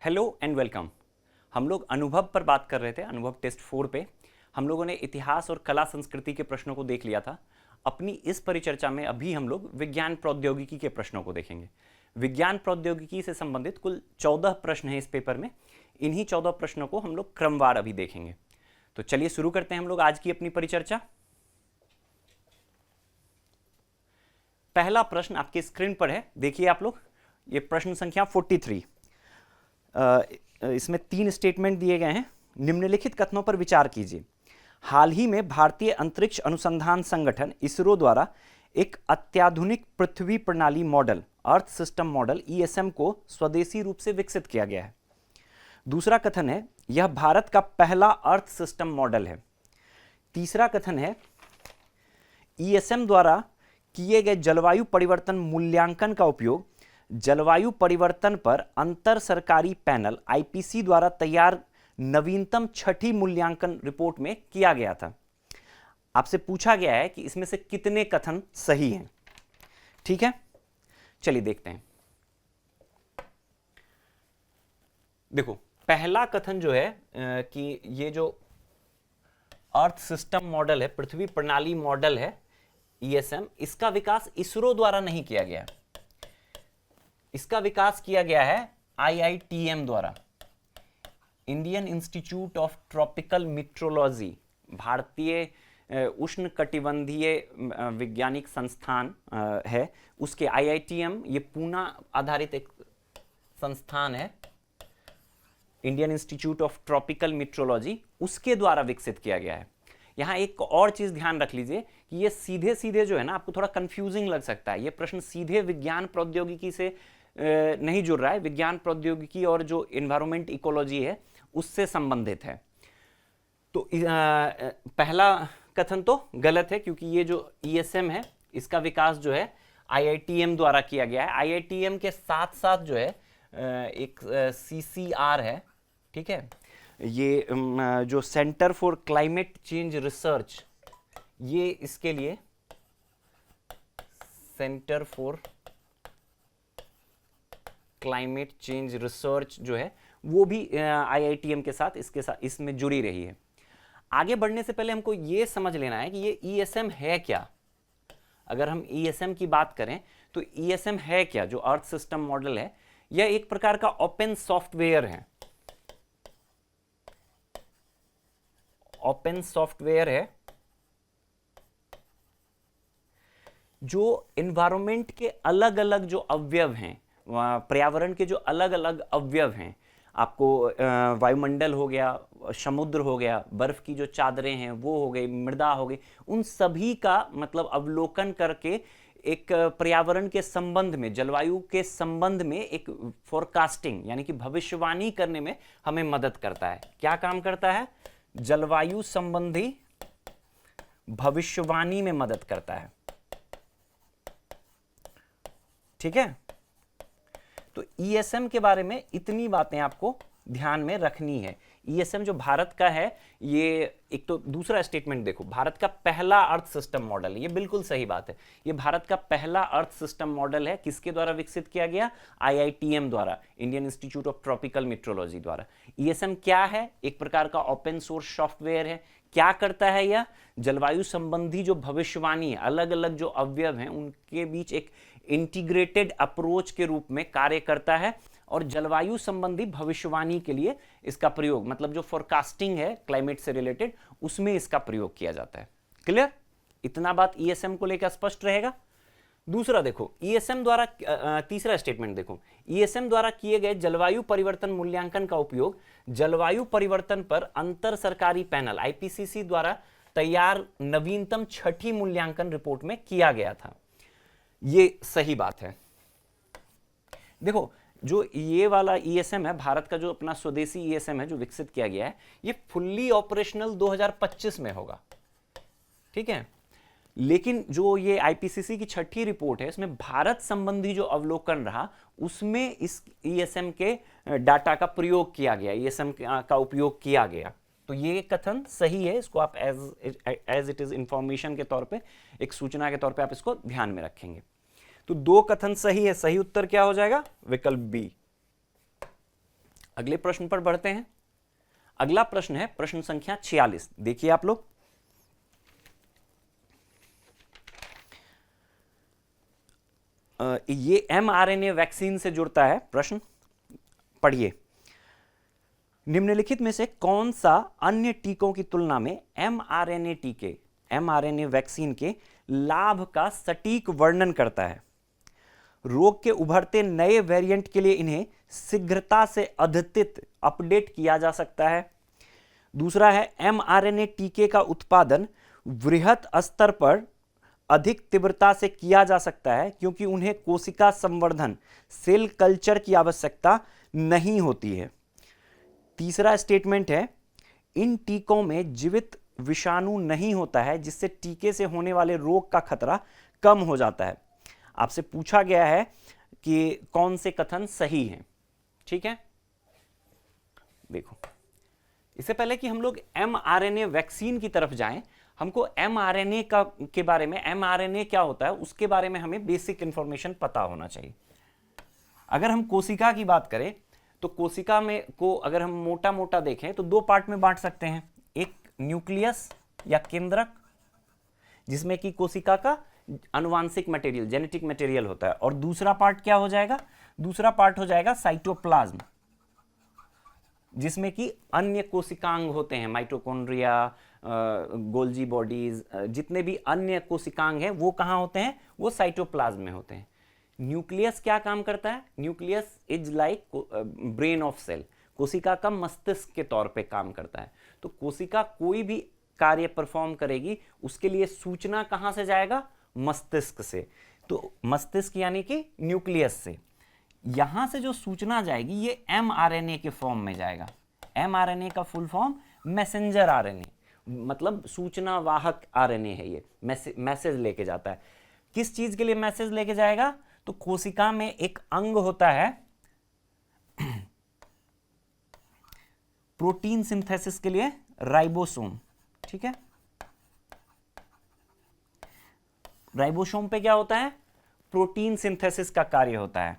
Hello and welcome. हम लोग अनुभव पर बात कर रहे थे, अनुभव टेस्ट 4 पे। हम लोगों ने इतिहास और कला संस्कृति के प्रश्नों को देख लिया था। अपनी इस परिचर्चा में अभी हम लोग विज्ञान प्रौद्योगिकी के प्रश्नों को देखेंगे। विज्ञान प्रौद्योगिकी से संबंधित कुल 14 प्रश्न हैं इस पेपर में। इन्हीं 14 प्रश्नों को हम लोग क्रमवार अभी देखेंगे। तो चलिए शुरू करते हैं हम लोग आज की अपनी परिचर्चा। पहला प्रश्न आपके स्क्रीन पर है, देखिए आप लोग। ये प्रश्न संख्या 43। इसमें 3 स्टेटमेंट दिए गए हैं। निम्नलिखित कथनों पर विचार कीजिए। हाल ही में भारतीय अंतरिक्ष अनुसंधान संगठन इसरो द्वारा एक अत्याधुनिक पृथ्वी प्रणाली model earth system model ESM को स्वदेशी रूप से विकसित किया गया है। दूसरा कथन है, यह भारत का पहला अर्थ सिस्टम मॉडल है। तीसरा कथन है, ईएसएम द्वारा किए गए जलवायु परिवर्तन मूल्यांकन का उपयोग जलवायु परिवर्तन पर अंतर सरकारी पैनल आईपीसी द्वारा तैयार नवीनतम छठी मूल्यांकन रिपोर्ट में किया गया था। आपसे पूछा गया है कि इसमें से कितने कथन सही हैं। ठीक है, चलिए देखते हैं। देखो, पहला कथन जो है कि ये जो अर्थ सिस्टम मॉडल है, पृथ्वी प्रणाली मॉडल है ईएसएम, इसका विकास इसरो द्वारा नहीं किया गया। इसका विकास किया गया है आईआईटीएम द्वारा, Indian institute of tropical metrology, भारतीय उष्ण कटिबंधीय वैज्ञानिक संस्थान है उसके। आईआईटीएम ये पूना आधारित एक संस्थान है, Indian institute of tropical metrology, उसके द्वारा विकसित किया गया है। यहाँ एक और चीज ध्यान रख लीजिए कि ये सीधे सीधे जो है ना, आपको थोड़ा कंफ्यूजिंग लग सकता है। ये प्रश्न सीधे विज्ञान प्रौद्योगिकी से नहीं जुड़ रहा है, विज्ञान प्रौद्योगिकी और जो एनवायरमेंट इकोलॉजी है उससे संबंधित है। तो पहला कथन तो गलत है, क्योंकि ये जो ईएसएम है इसका विकास जो है आईआईटीएम द्वारा किया गया है। आईआईटीएम के साथ साथ जो है एक सीसीआर है, ठीक है, ये जो centre for climate change research, ये इसके लिए centre for climate change research जो है वो भी आईआईटीएम के साथ इसमें जुड़ी रही है। आगे बढ़ने से पहले हमको ये समझ लेना है कि ये ईएसएम है क्या। अगर हम ईएसएम की बात करें तो ईएसएम है क्या, जो अर्थ सिस्टम मॉडल है, यह एक प्रकार का ओपन सॉफ्टवेयर है। ओपन सॉफ्टवेयर है जो एनवायरमेंट के अलग अलग जो अवयव हैं, पर्यावरण के जो अलग अलग अवयव हैं, आपको वायुमंडल हो गया, समुद्र हो गया, बर्फ की जो चादरें हैं वो हो गई, मृदा हो गई, उन सभी का मतलब अवलोकन करके एक पर्यावरण के संबंध में, जलवायु के संबंध में एक फोरकास्टिंग यानी कि भविष्यवाणी करने में हमें मदद करता है। क्या काम करता है? जलवायु संबंधी भविष्यवाणी में मदद करता है। ठीक है, तो ईएसएम के बारे में इतनी बातें आपको ध्यान में रखनी है। ईएसएम जो भारत का है, ये एक तो दूसरा स्टेटमेंट देखो, भारत का पहला अर्थ सिस्टम मॉडल है, ये बिल्कुल सही बात है। ये भारत का पहला अर्थ सिस्टम मॉडल है। किसके द्वारा विकसित किया गया? आईआईटीएम द्वारा, Indian institute of tropical metrology द्वारा। ईएसएम क्या है? एक प्रकार का ओपन सोर्स सॉफ्टवेयर है। क्या करता है यह? जलवायु संबंधी जो भविष्यवाणी है, अलग अलग जो अवयव हैं उनके बीच एक इंटीग्रेटेड अप्रोच के रूप में कार्य करता है, और जलवायु संबंधी भविष्यवाणी के लिए इसका प्रयोग, मतलब जो फोरकास्टिंग है क्लाइमेट से रिलेटेड, उसमें इसका प्रयोग किया जाता है। क्लियर? इतना बात ईएसएम को लेकर स्पष्ट रहेगा। दूसरा देखो, ईएसएम द्वारा तीसरा स्टेटमेंट देखो, ईएसएम द्वारा किए गए जलवायु परिवर्तन मूल्यांकन का उपयोग जलवायु परिवर्तन पर अंतर सरकारी पैनल आईपीसीसी द्वारा तैयार नवीनतम छठी मूल्यांकन रिपोर्ट में किया गया था। ये सही बात है। देखो, जो ये वाला ईएसएम है, भारत का जो अपना स्वदेशी ईएसएम है जो विकसित किया गया है, ये फुल्ली ऑपरेशनल 2025 में होगा। ठीक है, लेकिन जो ये आईपीसीसी की छठी रिपोर्ट है, इसमें भारत संबंधी जो अवलोकन रहा, उसमें इस ईएसएम के डाटा का प्रयोग किया गया, ईएसएम का उपयोग किया गया। तो ये कथन सही है। इसको आप एज इट इज इंफॉर्मेशन के तौर पे, एक सूचना के तौर पे आप इसको ध्यान में रखेंगे। तो 2 कथन सही है। सही उत्तर क्या हो जाएगा? विकल्प बी। अगले प्रश्न पर बढ़ते हैं। अगला प्रश्न है प्रश्न संख्या 46। देखिए आप लोग, ये mRNA वैक्सीन से जुड़ता है प्रश्न। पढ़िए, निम्नलिखित में से कौन सा अन्य टीकों की तुलना में mRNA टीके, mRNA वैक्सीन के लाभ का सटीक वर्णन करता है? रोग के उभरते नए वेरिएंट के लिए इन्हें शीघ्रता से अद्यतित अपडेट किया जा सकता है। दूसरा है, mRNA टीके का उत्पादन वृहत स्तर पर अधिक तीव्रता से किया जा सकता है क्योंकि उन्हें कोशिका संवर्धन, सेल कल्चर की आवश्यकता नहीं होती है। तीसरा स्टेटमेंट है, इन टीकों में जीवित विषाणु नहीं होता है जिससे टीके से होने वाले रोग का खतरा कम हो जाता है। आपसे पूछा गया है कि कौन से कथन सही हैं। ठीक है, देखो, इससे पहले कि हम लोग mRNA वैक्सीन की तरफ जाएं, हमको mRNA के बारे में, mRNA क्या होता है उसके बारे में हमें बेसिक इंफॉर्मेशन पता होना चाहिए। अगर हम कोशिका की बात करें तो कोशिका में को अगर हम मोटा मोटा देखें तो दो पार्ट में बांट सकते हैं। एक न्यूक्लियस या केंद्रक, जिसमें कि कोशिका का आनुवांशिक मटेरियल, जेनेटिक मटेरियल होता है, और दूसरा पार्ट क्या हो जाएगा? दूसरा पार्ट हो जाएगा साइटोप्लाज्म, जिसमें कि अन्य कोशिकांग होते हैं, माइटोकॉन्ड्रिया, गोल्जी बॉडीज, जितने भी अन्य कोशिकांग हैं वो कहाँ होते हैं? वो साइटोप्लाज्म में होते हैं। न्यूक्लियस क्या काम करता है? Nucleus is like brain of cell, कोशिका का मस्तिष्क के तौर पे काम करता है। तो कोशिका कोई भी कार्य परफॉर्म करेगी उसके लिए सूचना कहाँ से जाएगा? मस्तिष्क से। तो मस्तिष्क यानी कि न्यूक्लियस से यहां से जो सूचना जाएगी ये mRNA के फॉर्म में जाएगा। mRNA का फुल फॉर्म मैसेंजर RNA, मतलब सूचना वाहक RNA है। ये मैसेज लेके जाता है। किस चीज के लिए मैसेज लेके जाएगा? तो कोशिका में एक अंग होता है प्रोटीन सिंथेसिस के लिए, राइबोसोम। ठीक है, राइबोसोम पे क्या होता है? प्रोटीन सिंथेसिस का कार्य होता है।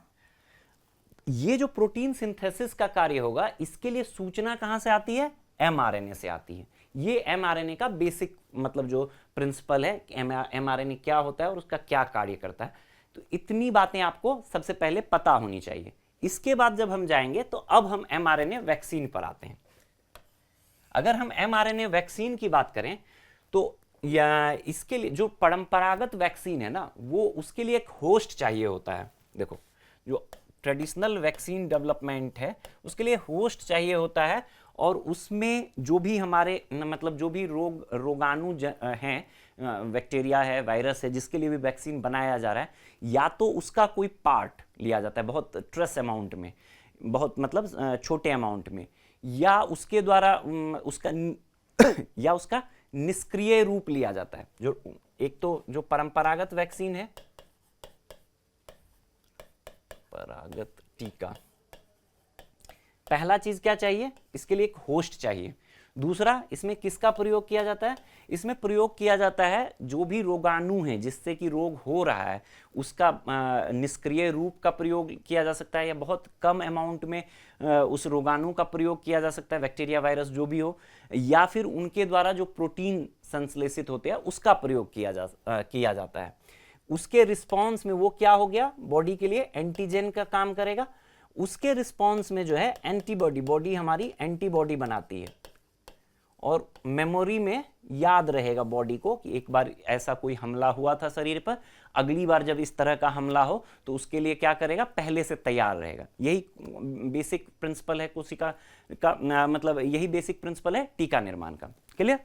ये जो प्रोटीन सिंथेसिस का कार्य होगा इसके लिए सूचना कहां से आती है? mRNA से आती है। ये mRNA का बेसिक मतलब जो प्रिंसिपल है, mRNA क्या होता है और उसका क्या कार्य करता है। तो इतनी बातें आपको सबसे पहले पता होनी चाहिए। इसके बाद जब हम जाएंगे तो अब हम mRNA वैक्सीन पर आते हैं। अगर हम mRNA वैक्सीन की बात करें तो या इसके लिए जो परंपरागत वैक्सीन है ना, वो उसके लिए एक होस्ट चाहिए होता है। देखो, जो ट्रेडिशनल वैक्सीन डेवलपमेंट है उसके लिए होस्ट चाहिए होता है, और उसमें जो भी हमारे मतलब जो भी रोगाणु हैं, बैक्टीरिया है, वायरस है, जिसके लिए भी वैक्सीन बनाया जा रहा है, या तो उसका कोई पार्ट लिया जाता है बहुत ट्रेस अमाउंट में, बहुत मतलब छोटे अमाउंट में, या उसके द्वारा उसका या उसका निष्क्रिय रूप लिया जाता है। जो एक तो जो परंपरागत वैक्सीन है, परंपरागत टीका, पहला चीज क्या चाहिए? इसके लिए एक होस्ट चाहिए। दूसरा, इसमें किसका प्रयोग किया जाता है? इसमें प्रयोग किया जाता है जो भी रोगाणु है जिससे कि रोग हो रहा है उसका निष्क्रिय रूप का प्रयोग किया जा सकता है, या बहुत कम अमाउंट में उस रोगाणु का प्रयोग किया जा सकता है, बैक्टीरिया, वायरस जो भी हो, या फिर उनके द्वारा जो प्रोटीन संश्लेषित होते हैं उसका प्रयोग किया जाता है। उसके रिस्पॉन्स में वो क्या हो गया? बॉडी के लिए एंटीजन का काम करेगा। उसके रिस्पॉन्स में जो है एंटीबॉडी, बॉडी हमारी एंटीबॉडी बनाती है, और मेमोरी में याद रहेगा बॉडी को कि एक बार ऐसा कोई हमला हुआ था शरीर पर, अगली बार जब इस तरह का हमला हो तो उसके लिए क्या करेगा? पहले से तैयार रहेगा। यही बेसिक प्रिंसिपल है कोशिका का, मतलब यही बेसिक प्रिंसिपल है टीका निर्माण का। क्लियर?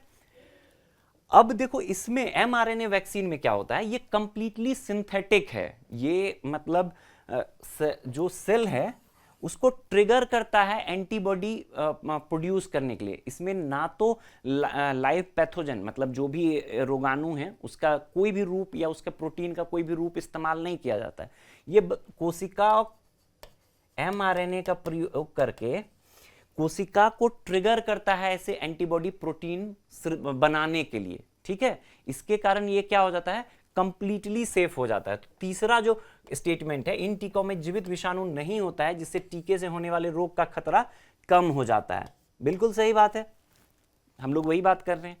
अब देखो, इसमें mRNA वैक्सीन में क्या होता है? ये कंप्लीटली सिंथेटिक है। ये मतलब जो सेल है उसको ट्रिगर करता है एंटीबॉडी प्रोड्यूस करने के लिए। इसमें ना तो लाइव पैथोजन, मतलब जो भी रोगाणु है उसका कोई भी रूप या उसका प्रोटीन का कोई भी रूप इस्तेमाल नहीं किया जाता है। ये कोशिका mRNA का प्रयोग करके कोशिका को ट्रिगर करता है ऐसे एंटीबॉडी प्रोटीन बनाने के लिए। ठीक है, इसके कारण ये क्या हो जाता है? कंप्लीटली सेफ हो जाता है। तो तीसरा जो स्टेटमेंट है, इन टीकों में जीवित विषाणु नहीं होता है जिससे टीके से होने वाले रोग का खतरा कम हो जाता है। बिल्कुल सही बात है, हम लोग वही बात कर रहे हैं।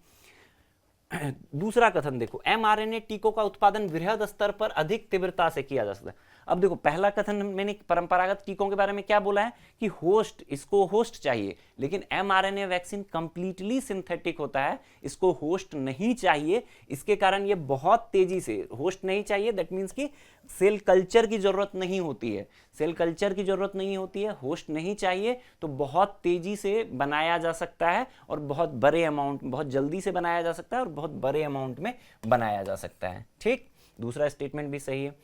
दूसरा कथन देखो, mRNA टीकों का उत्पादन वृहद स्तर पर अधिक तीव्रता से किया जा सकता है। अब देखो, पहला कथन मैंने परंपरागत टीकों के बारे में क्या बोला है कि इसको होस्ट चाहिए, लेकिन mRNA वैक्सीन कंप्लीटली सिंथेटिक होता है, इसको होस्ट नहीं चाहिए। इसके कारण ये बहुत तेजी से, होस्ट नहीं चाहिए दैट मीन्स कि सेल कल्चर की जरूरत नहीं होती है, सेल कल्चर की जरूरत नहीं होती है, होस्ट नहीं चाहिए, तो बहुत तेजी से बनाया जा सकता है और बहुत बड़े अमाउंट, बहुत जल्दी से बनाया जा सकता है और बहुत बड़े अमाउंट में बनाया जा सकता है। ठीक, दूसरा स्टेटमेंट भी सही है।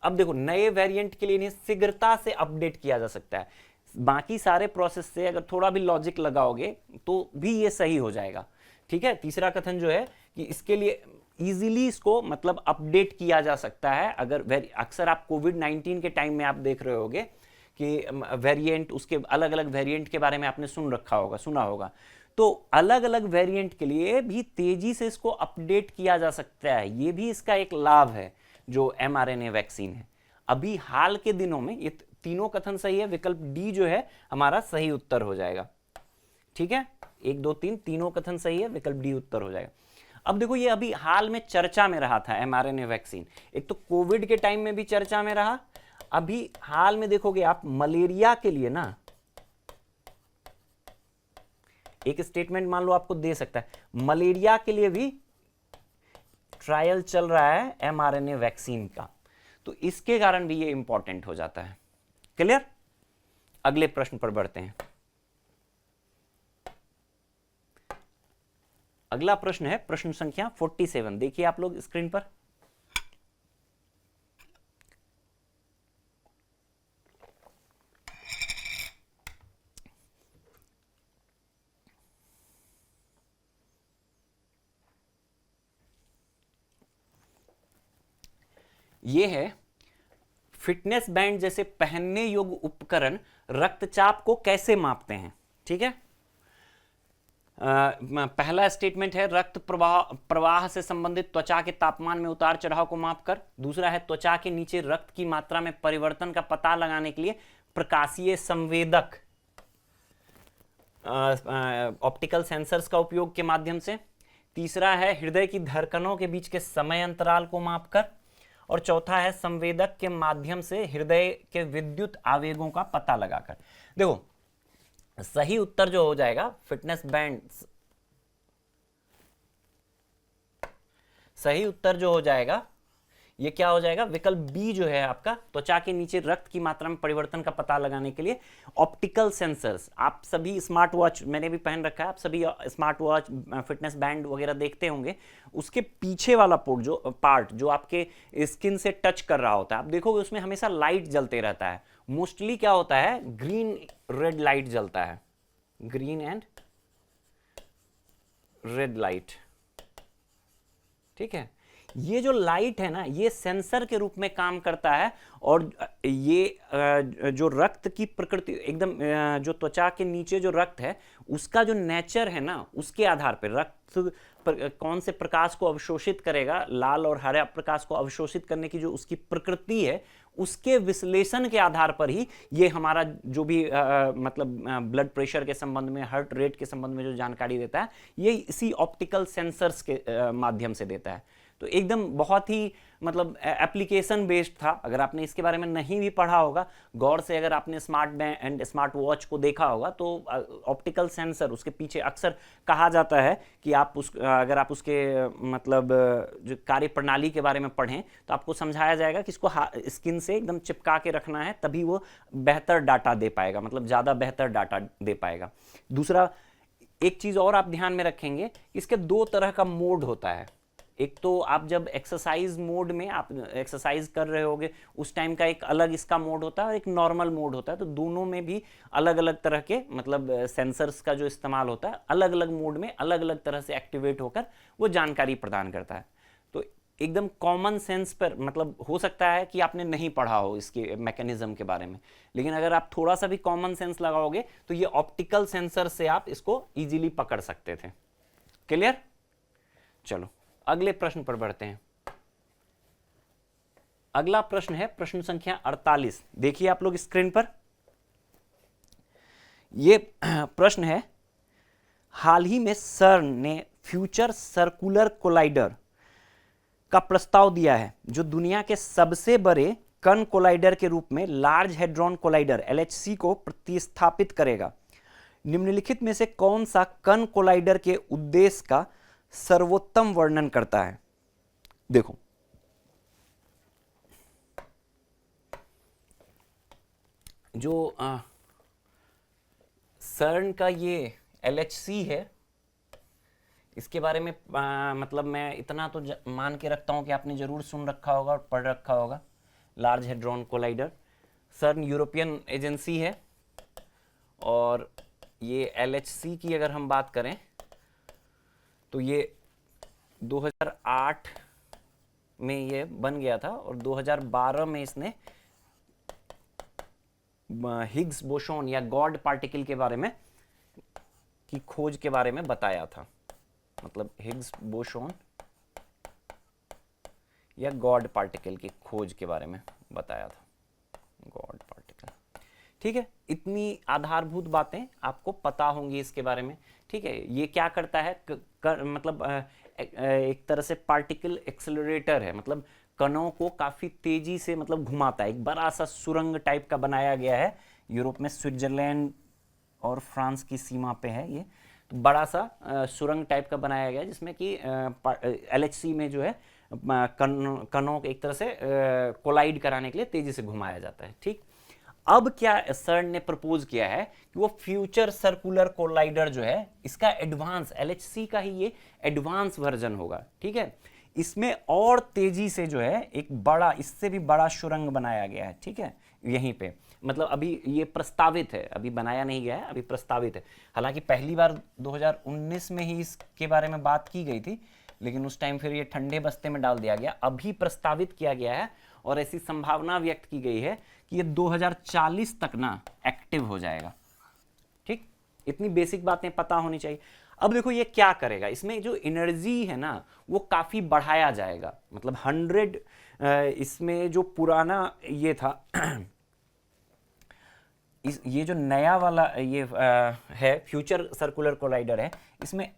अब देखो, नए वेरिएंट के लिए इन्हें शीघ्रता से अपडेट किया जा सकता है। बाकी सारे प्रोसेस से अगर थोड़ा भी लॉजिक लगाओगे तो भी ये सही हो जाएगा। ठीक है, तीसरा कथन जो है कि इसके लिए इजीली इसको मतलब अपडेट किया जा सकता है। अगर अक्सर आप कोविड-19 के टाइम में आप देख रहे होगे कि वेरिएंट, उसके अलग अलग वेरिएंट के बारे में आपने सुना होगा, तो अलग अलग वेरिएंट के लिए भी तेजी से इसको अपडेट किया जा सकता है। ये भी इसका एक लाभ है जो mRNA वैक्सीन है। अभी हाल के दिनों में ये तीनों कथन सही है, विकल्प डी जो है हमारा सही उत्तर हो जाएगा। ठीक है, 1 2 3 तीनों कथन सही है, विकल्प डी उत्तर हो जाएगा। अब देखो, ये अभी हाल में चर्चा में रहा था mRNA वैक्सीन, एक तो कोविड के टाइम में भी चर्चा में रहा, अभी हाल में देखोगे आप मलेरिया के लिए ना एक स्टेटमेंट मान लो आपको दे सकता है, मलेरिया के लिए भी ट्रायल चल रहा है mRNA वैक्सीन का, तो इसके कारण भी ये इंपॉर्टेंट हो जाता है। क्लियर, अगले प्रश्न पर बढ़ते हैं। अगला प्रश्न है प्रश्न संख्या 47, देखिए आप लोग स्क्रीन पर। ये है, फिटनेस बैंड जैसे पहनने योग्य उपकरण रक्तचाप को कैसे मापते हैं। ठीक है, पहला स्टेटमेंट है रक्त प्रवाह से संबंधित त्वचा के तापमान में उतार चढ़ाव को मापकर। दूसरा है त्वचा के नीचे रक्त की मात्रा में परिवर्तन का पता लगाने के लिए प्रकाशीय संवेदक ऑप्टिकल सेंसर्स का उपयोग के माध्यम से। तीसरा है हृदय की धड़कनों के बीच के समय अंतराल को मापकर। और चौथा है संवेदक के माध्यम से हृदय के विद्युत आवेगों का पता लगाकर। देखो, सही उत्तर जो हो जाएगा फिटनेस बैंड, सही उत्तर जो हो जाएगा ये क्या हो जाएगा, विकल्प बी जो है आपका, त्वचा के नीचे रक्त की मात्रा में परिवर्तन का पता लगाने के लिए ऑप्टिकल सेंसर्स। आप सभी स्मार्ट वॉच, मैंने भी पहन रखा है, आप सभी स्मार्ट वॉच, फिटनेस बैंड वगैरह देखते होंगे, उसके पीछे वाला पार्ट जो आपके स्किन से टच कर रहा होता है, आप देखोगे उसमें हमेशा लाइट जलते रहता है। मोस्टली क्या होता है, ग्रीन रेड लाइट जलता है, ग्रीन एंड रेड लाइट। ठीक है, ये जो लाइट है ना, ये सेंसर के रूप में काम करता है और ये जो रक्त की प्रकृति एकदम, जो त्वचा के नीचे जो रक्त है उसका जो नेचर है ना, उसके आधार पर रक्त कौन से प्रकाश को अवशोषित करेगा, लाल और हरा प्रकाश को अवशोषित करने की जो उसकी प्रकृति है, उसके विश्लेषण के आधार पर ही ये हमारा जो भी मतलब ब्लड प्रेशर के संबंध में, हार्ट रेट के संबंध में जो जानकारी देता है, ये इसी ऑप्टिकल सेंसर्स के माध्यम से देता है। तो एकदम बहुत ही मतलब एप्लीकेशन बेस्ड था। अगर आपने इसके बारे में नहीं भी पढ़ा होगा गौर से, अगर आपने smart band and smart watch को देखा होगा, तो ऑप्टिकल सेंसर उसके पीछे अक्सर कहा जाता है कि आप अगर आप उसके मतलब जो कार्य प्रणाली के बारे में पढ़ें तो आपको समझाया जाएगा कि इसको स्किन से एकदम चिपका के रखना है, तभी वो बेहतर डाटा दे पाएगा, मतलब ज़्यादा बेहतर डाटा दे पाएगा। दूसरा एक चीज़ और आप ध्यान में रखेंगे, इसके 2 तरह का मोड होता है। एक तो आप जब एक्सरसाइज मोड में आप एक्सरसाइज कर रहे होगे उस टाइम का एक अलग इसका मोड होता है और एक नॉर्मल मोड होता है, तो दोनों में भी अलग अलग तरह के मतलब सेंसर्स का जो इस्तेमाल होता है, अलग अलग मोड में अलग अलग तरह से एक्टिवेट होकर वो जानकारी प्रदान करता है। तो एकदम कॉमन सेंस पर, मतलब हो सकता है कि आपने नहीं पढ़ा हो इसके मैकेनिज्म के बारे में, लेकिन अगर आप थोड़ा सा भी कॉमन सेंस लगाओगे तो ये ऑप्टिकल सेंसर से आप इसको इजीली पकड़ सकते थे। क्लियर, चलो अगले प्रश्न पर बढ़ते हैं। अगला प्रश्न है प्रश्न संख्या 48। देखिए आप लोग स्क्रीन पर, ये प्रश्न है, हाल ही में सर्न ने फ्यूचर सर्कुलर कोलाइडर का प्रस्ताव दिया है जो दुनिया के सबसे बड़े कण कोलाइडर के रूप में लार्ज हेड्रॉन कोलाइडर LHC को प्रतिस्थापित करेगा। निम्नलिखित में से कौन सा कण कोलाइडर के उद्देश्य का सर्वोत्तम वर्णन करता है? देखो, जो सर्न का ये LHC है, इसके बारे में मतलब मैं इतना तो मान के रखता हूं कि आपने जरूर सुन रखा होगा और पढ़ रखा होगा। लार्ज हेड्रॉन कोलाइडर, सर्न यूरोपियन एजेंसी है, और ये LHC की अगर हम बात करें तो ये 2008 में ये बन गया था, और 2012 में इसने हिग्स बोसोन या गॉड पार्टिकल के बारे में की खोज के बारे में बताया था। मतलब हिग्स बोसोन या गॉड पार्टिकल की खोज के बारे में बताया था, गॉड पार्टिकल। ठीक है, इतनी आधारभूत बातें आपको पता होंगी इसके बारे में। ठीक है, ये क्या करता है, मतलब एक तरह से पार्टिकल एक्सेलरेटर है, मतलब कणों को काफी तेजी से मतलब घुमाता है। एक बड़ा सा सुरंग टाइप का बनाया गया है, यूरोप में स्विट्जरलैंड और फ्रांस की सीमा पे है ये, तो बड़ा सा सुरंग टाइप का बनाया गया है जिसमें कि LHC में जो है कणों को एक तरह से कोलाइड कराने के लिए तेजी से घुमाया जाता है। ठीक, अब क्या सर्न ने प्रपोज किया है कि वो फ्यूचर सर्कुलर कोलाइडर जो है, इसका एडवांस LHC का ही ये एडवांस वर्जन होगा। ठीक है, इसमें और तेजी से जो है एक बड़ा, इससे भी बड़ा सुरंग बनाया गया है। ठीक है, यहीं पे मतलब अभी ये प्रस्तावित है, अभी बनाया नहीं गया है, अभी प्रस्तावित है। हालांकि पहली बार 2019 में ही इसके बारे में बात की गई थी, लेकिन उस टाइम फिर ये ठंडे बस्ते में डाल दिया गया। अभी प्रस्तावित किया गया है और ऐसी संभावना व्यक्त की गई है कि ये 2040 तक ना एक्टिव हो जाएगा। ठीक, इतनी बेसिक बातें पता होनी चाहिए। अब देखो ये क्या करेगा, इसमें जो एनर्जी है ना वो काफी बढ़ाया जाएगा। मतलब 100, इसमें जो पुराना ये था ये जो नया वाला ये है फ्यूचर सर्कुलर कोलाइडर है, इसमें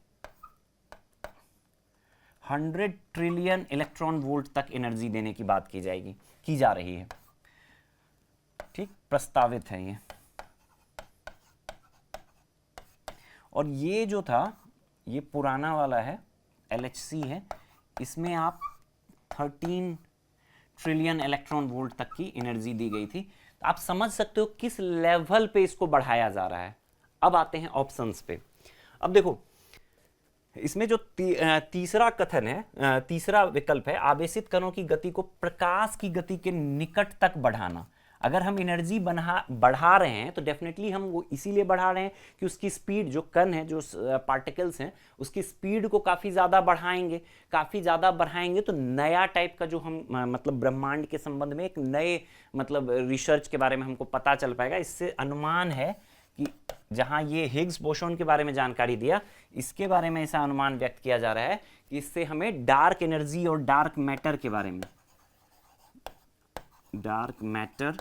100 ट्रिलियन इलेक्ट्रॉन वोल्ट तक एनर्जी देने की बात की जा रही है। ठीक, प्रस्तावित है ये। और ये जो था ये पुराना वाला है, LHC है, इसमें आप 13 ट्रिलियन इलेक्ट्रॉन वोल्ट तक की एनर्जी दी गई थी। तो आप समझ सकते हो किस लेवल पे इसको बढ़ाया जा रहा है। अब आते हैं ऑप्शंस पे। अब देखो इसमें जो तीसरा कथन है, तीसरा विकल्प है, आवेशित कणों की गति को प्रकाश की गति के निकट तक बढ़ाना। अगर हम एनर्जी बढ़ा रहे हैं तो डेफिनेटली हम वो इसीलिए बढ़ा रहे हैं कि उसकी स्पीड, जो कण है, जो पार्टिकल्स हैं, उसकी स्पीड को काफ़ी ज़्यादा बढ़ाएंगे तो नया टाइप का जो हम मतलब ब्रह्मांड के संबंध में एक नए मतलब रिसर्च के बारे में हमको पता चल पाएगा। इससे अनुमान है कि जहां ये हिग्स बोसोन के बारे में जानकारी दिया, इसके बारे में ऐसा अनुमान व्यक्त किया जा रहा है कि इससे हमें डार्क एनर्जी और डार्क मैटर के बारे में, dark matter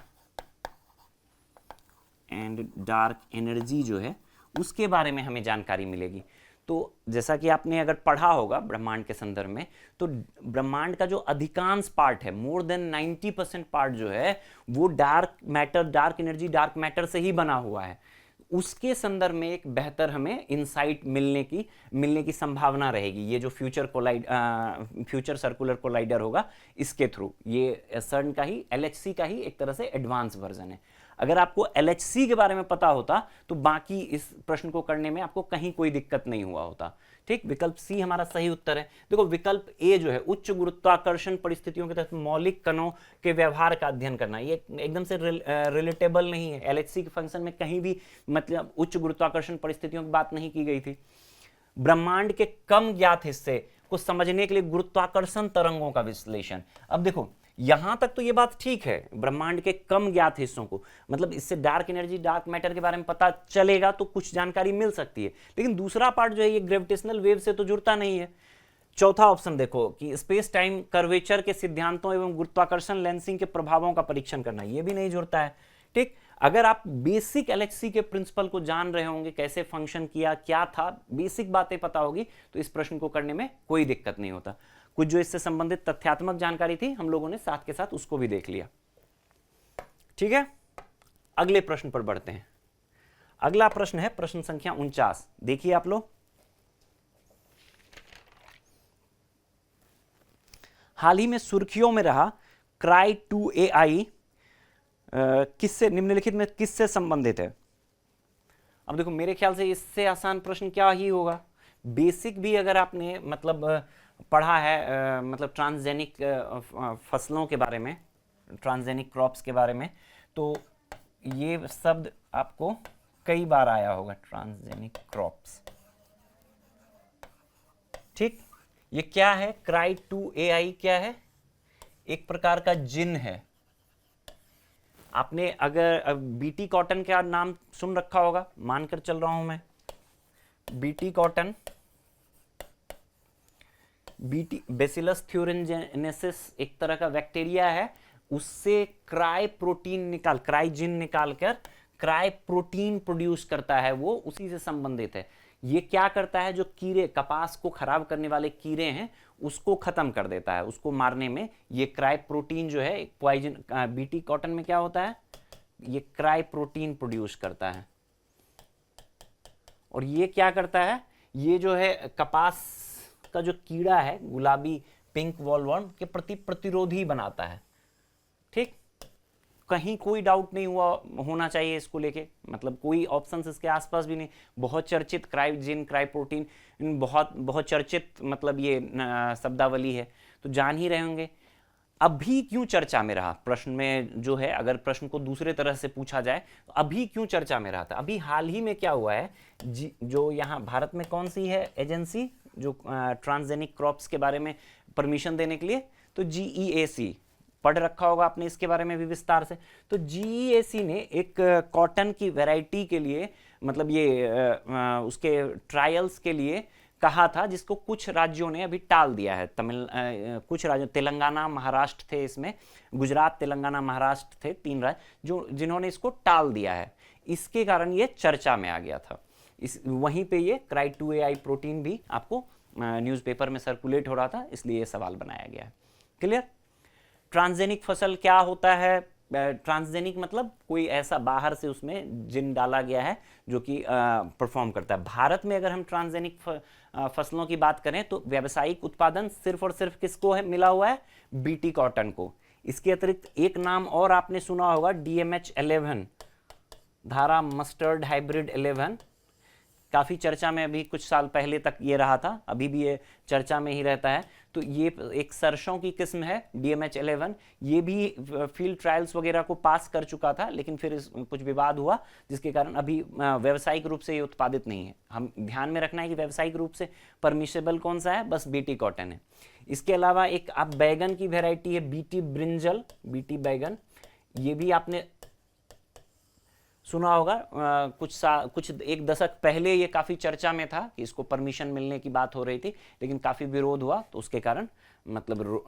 and dark energy जो है उसके बारे में हमें जानकारी मिलेगी। तो जैसा कि आपने अगर पढ़ा होगा ब्रह्मांड के संदर्भ में, तो ब्रह्मांड का जो अधिकांश पार्ट है, मोर देन 90% पार्ट जो है वो dark matter, dark energy, dark matter से ही बना हुआ है। उसके संदर्भ में एक बेहतर हमें इंसाइट मिलने की संभावना रहेगी। ये जो फ्यूचर सर्कुलर कोलाइडर होगा, इसके थ्रू, ये सर्न का ही, LHC का ही एक तरह से एडवांस वर्जन है। अगर आपको LHC के बारे में पता होता तो बाकी इस प्रश्न को करने में आपको कहीं कोई दिक्कत नहीं हुआ होता। ठीक, विकल्प सी हमारा सही उत्तर है। देखो विकल्प ए जो है, उच्च गुरुत्वाकर्षण परिस्थितियों के तहत मौलिक कणों के व्यवहार का अध्ययन करना, ये एकदम से रिलेटेबल नहीं है। LHC के फंक्शन में कहीं भी मतलब उच्च गुरुत्वाकर्षण परिस्थितियों की बात नहीं की गई थी। ब्रह्मांड के कम ज्ञात हिस्से को समझने के लिए गुरुत्वाकर्षण तरंगों का विश्लेषण। अब देखो यहां तक तो ये बात ठीक है, ब्रह्मांड के कम ज्ञात हिस्सों को, मतलब इससे डार्क एनर्जी, डार्क मैटर के बारे में पता चलेगा तो कुछ जानकारी मिल सकती है। लेकिन दूसरा पार्ट जो है, ये ग्रेविटेशनल वेव से तो जुड़ता नहीं है। चौथा ऑप्शन देखो कि स्पेस टाइम कर्वेचर के सिद्धांतों एवं गुरुत्वाकर्षण लेंसिंग के प्रभावों का परीक्षण करना, ये भी नहीं जुड़ता है। ठीक, अगर आप बेसिक एलएचसी के प्रिंसिपल को जान रहे होंगे, कैसे फंक्शन किया, क्या था, बेसिक बातें पता होगी, तो इस प्रश्न को करने में कोई दिक्कत नहीं होता। कुछ जो इससे संबंधित तथ्यात्मक जानकारी थी हम लोगों ने साथ के साथ उसको भी देख लिया। ठीक है, अगले प्रश्न पर बढ़ते हैं। अगला प्रश्न है प्रश्न संख्या 49। देखिए आप लोग, हाल ही में सुर्खियों में रहा क्राई 2AI किससे, निम्नलिखित में किससे संबंधित है? अब देखो मेरे ख्याल से इससे आसान प्रश्न क्या ही होगा। बेसिक भी अगर आपने मतलब पढ़ा है मतलब ट्रांसजेनिक फसलों के बारे में, ट्रांसजेनिक क्रॉप्स के बारे में, तो ये शब्द आपको कई बार आया होगा, ट्रांसजेनिक क्रॉप्स। ठीक, ये क्या है? क्राई 2AI क्या है? एक प्रकार का जिन है। आपने अगर बीटी कॉटन का नाम सुन रखा होगा, मानकर चल रहा हूं मैं, BT cotton, BT bacillus thuringiensis एक तरह का बैक्टीरिया है, उससे क्राई प्रोटीन निकाल, क्राई जिन निकालकर क्राई प्रोटीन प्रोड्यूस करता है, वो उसी से संबंधित है। ये क्या करता है? जो कीड़े, कपास को खराब करने वाले कीड़े हैं, उसको खत्म कर देता है, उसको मारने में ये क्राई प्रोटीन जो है, पॉइजन, बीटी कॉटन में क्या होता है, ये क्राई प्रोटीन प्रोड्यूस करता है। और ये क्या करता है? ये जो है कपास का जो कीड़ा है, गुलाबी पिंक वॉलवर्म के प्रति प्रतिरोधी बनाता है। ठीक, कहीं कोई डाउट नहीं हुआ होना चाहिए इसको लेके, मतलब कोई ऑप्शंस इसके आसपास भी नहीं। बहुत चर्चित क्राइजिन, क्राई प्रोटीन, बहुत चर्चित मतलब ये शब्दावली है, तो जान ही रहे होंगे। अभी क्यों चर्चा में रहा? प्रश्न में जो है, अगर प्रश्न को दूसरे तरह से पूछा जाए तो अभी क्यों चर्चा में रहा था? अभी हाल ही में क्या हुआ है, जो यहाँ भारत में कौन सी है एजेंसी जो ट्रांसजेनिक क्रॉप्स के बारे में परमिशन देने के लिए? तो GEAC, पढ़ रखा होगा आपने इसके बारे में भी विस्तार से। तो GEAC ने एक कॉटन की वैरायटी के लिए, मतलब ये उसके ट्रायल्स के लिए कहा था, जिसको कुछ राज्यों ने अभी टाल दिया है। कुछ राज्यों, तेलंगाना, महाराष्ट्र थे इसमें, गुजरात, तेलंगाना, महाराष्ट्र थे, 3 राज्य जो जिन्होंने इसको टाल दिया है। इसके कारण ये चर्चा में आ गया था। इस वहीं पे ये क्राई 2AI प्रोटीन भी आपको न्यूज़पेपर में सर्कुलेट हो रहा था, इसलिए ये सवाल बनाया गया है। क्लियर? ट्रांसजेनिक फसल क्या होता है? ट्रांसजेनिक मतलब कोई ऐसा बाहर से उसमें जिन डाला गया है जो कि परफॉर्म करता है। भारत में अगर हम ट्रांसजेनिक फसलों की बात करें तो व्यावसायिक उत्पादन सिर्फ और सिर्फ किसको है मिला हुआ है? बीटी कॉटन को। इसके अतिरिक्त एक नाम और आपने सुना होगा, DMH11, धारा मस्टर्ड हाइब्रिड 11, काफ़ी चर्चा में अभी कुछ साल पहले तक ये रहा था, अभी भी ये चर्चा में ही रहता है। तो ये एक सरसों की किस्म है DMH11, ये भी फील्ड ट्रायल्स वगैरह को पास कर चुका था, लेकिन फिर कुछ विवाद हुआ जिसके कारण अभी व्यावसायिक रूप से ये उत्पादित नहीं है। हम ध्यान में रखना है कि व्यावसायिक रूप से परमिशेबल कौन सा है? बस बीटी कॉटन है। इसके अलावा एक आप बैगन की वेराइटी है बीटी ब्रिंजल, बीटी बैगन, ये भी आपने सुना होगा। कुछ एक दशक पहले ये काफ़ी चर्चा में था कि इसको परमिशन मिलने की बात हो रही थी, लेकिन काफ़ी विरोध हुआ, तो उसके कारण मतलब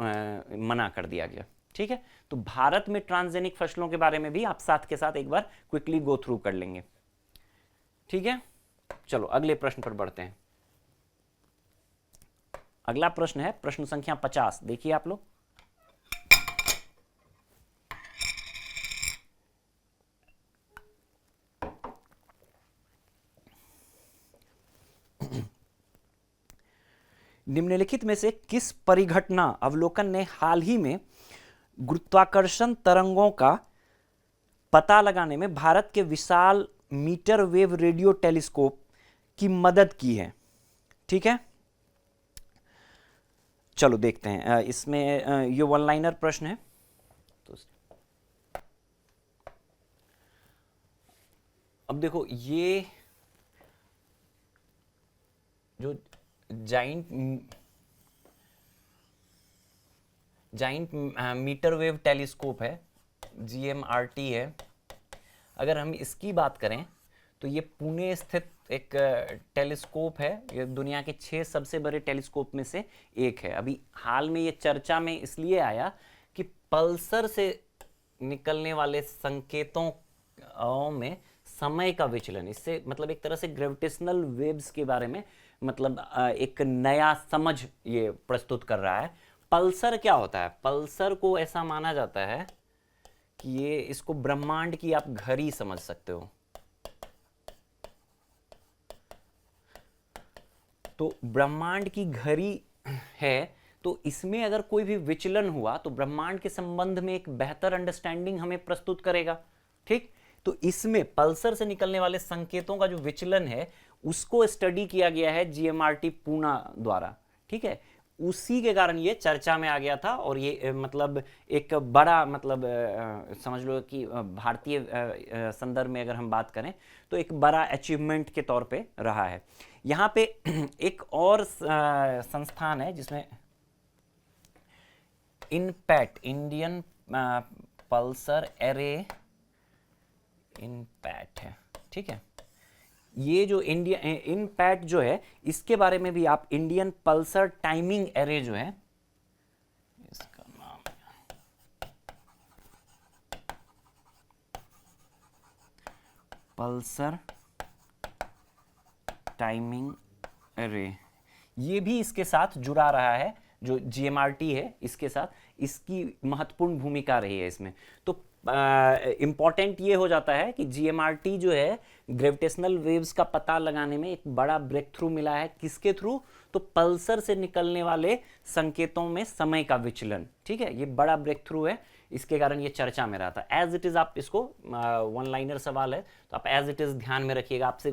मना कर दिया गया। ठीक है, तो भारत में ट्रांसजेनिक फसलों के बारे में भी आप साथ के साथ एक बार क्विकली गो थ्रू कर लेंगे। ठीक है, चलो अगले प्रश्न पर बढ़ते हैं। अगला प्रश्न है प्रश्न संख्या 50। देखिए आप लोग, निम्नलिखित में से किस परिघटना अवलोकन ने हाल ही में गुरुत्वाकर्षण तरंगों का पता लगाने में भारत के विशाल मीटर वेव रेडियो टेलीस्कोप की मदद की है? ठीक है, चलो देखते हैं। इसमें ये वन लाइनर प्रश्न है, तो अब देखो ये जो जाइंट मीटर वेव टेलीस्कोप है, GMRT है, अगर हम इसकी बात करें तो ये पुणे स्थित एक टेलीस्कोप है, ये दुनिया के 6 सबसे बड़े टेलीस्कोप में से एक है। अभी हाल में ये चर्चा में इसलिए आया कि पल्सर से निकलने वाले संकेतों में समय का विचलन, इससे मतलब एक तरह से ग्रेविटेशनल वेव्स के बारे में मतलब एक नया समझ ये प्रस्तुत कर रहा है। पल्सर क्या होता है? पल्सर को ऐसा माना जाता है कि ये इसको ब्रह्मांड की आप घड़ी समझ सकते हो। तो ब्रह्मांड की घड़ी है, तो इसमें अगर कोई भी विचलन हुआ तो ब्रह्मांड के संबंध में एक बेहतर अंडरस्टैंडिंग हमें प्रस्तुत करेगा। ठीक, तो इसमें पल्सर से निकलने वाले संकेतों का जो विचलन है उसको स्टडी किया गया है जीएमआरटी पूना द्वारा। ठीक है, उसी के कारण ये चर्चा में आ गया था और ये मतलब एक बड़ा मतलब समझ लो कि भारतीय संदर्भ में अगर हम बात करें तो एक बड़ा अचीवमेंट के तौर पे रहा है। यहाँ पे एक और संस्थान है जिसमें इनपैट, इंडियन पल्सर एरे इनपैट है। ठीक है, ये जो इंडिया इनपैट जो है इसके बारे में भी आप इंडियन पल्सर टाइमिंग एरे जो है, इसका नाम है पल्सर टाइमिंग एरे, ये भी इसके साथ जुड़ा रहा है। जो जीएमआरटी है इसके साथ इसकी महत्वपूर्ण भूमिका रही है इसमें। तो इम्पॉर्टेंट ये हो जाता है कि जीएमआरटी जो है ग्रेविटेशनल वेव्स का पता लगाने में एक बड़ा ब्रेक थ्रू मिला है। किसके थ्रू? तो पल्सर से निकलने वाले संकेतों में समय का विचलन। ठीक है, ये बड़ा ब्रेक थ्रू है, इसके कारण ये चर्चा में रहा था। एज इट इज आप इसको वन लाइनर सवाल है तो आप एज इट इज ध्यान में रखिएगा। आपसे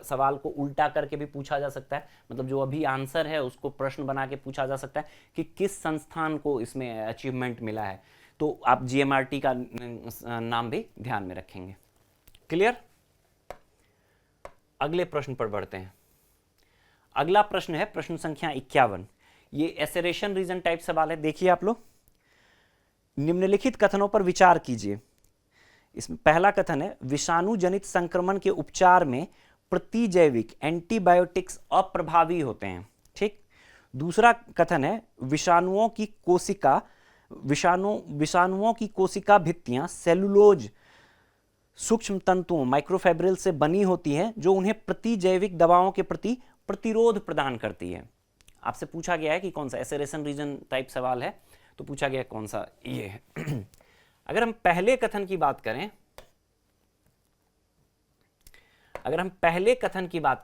सवाल को उल्टा करके भी पूछा जा सकता है, मतलब जो अभी आंसर है उसको प्रश्न बना के पूछा जा सकता है कि किस संस्थान को इसमें अचीवमेंट मिला है। तो आप जीएमआरटी का नाम भी ध्यान में रखेंगे। क्लियर? अगले प्रश्न पर बढ़ते हैं। अगला प्रश्न है प्रश्न संख्या 51। ये एसेरेशन रीजन टाइप सवाल है। देखिए आप लोग, निम्नलिखित कथनों पर विचार कीजिए। इसमें पहला कथन है विषाणु जनित संक्रमण के उपचार में प्रतिजैविक एंटीबायोटिक्स अप्रभावी होते हैं। ठीक, दूसरा कथन है विषाणुओं की कोशिका भित्तियां सेलुलोज सूक्ष्म तंतुओं माइक्रोफैब्रिल से बनी होती हैं जो उन्हें प्रतिजैविक दवाओं के प्रति प्रतिरोध प्रदान करती है। आपसे पूछा गया है कि कौन सा एसेरेशन रीजन टाइप सवाल है, तो पूछा गया कौन सा ये है। अगर हम पहले कथन की बात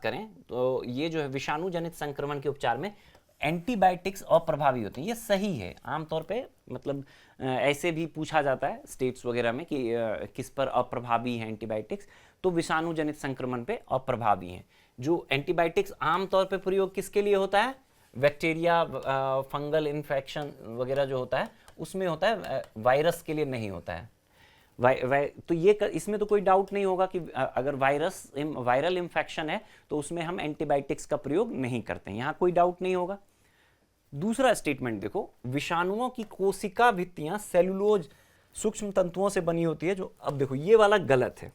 करें तो ये जो है विषाणु जनित संक्रमण के उपचार में एंटीबायोटिक्स अप्रभावी होते हैं, ये सही है। आमतौर पे मतलब ऐसे भी पूछा जाता है स्टेट्स वगैरह में कि किस पर अप्रभावी है एंटीबायोटिक्स, तो विषाणु जनित संक्रमण पे अप्रभावी हैं। जो एंटीबायोटिक्स आमतौर पे प्रयोग किसके लिए होता है? बैक्टीरिया, फंगल इन्फेक्शन वगैरह जो होता है उसमें होता है, वायरस के लिए नहीं होता है। तो ये इसमें तो कोई डाउट नहीं होगा कि अगर वायरल इन्फेक्शन है तो उसमें हम एंटीबायोटिक्स का प्रयोग नहीं करते हैं, यहाँ कोई डाउट नहीं होगा। दूसरा स्टेटमेंट देखो, विषाणुओं की कोशिका भित्तियां सेलुलोज सूक्ष्म तंतुओं से बनी होती है, जो अब देखो ये वाला गलत है।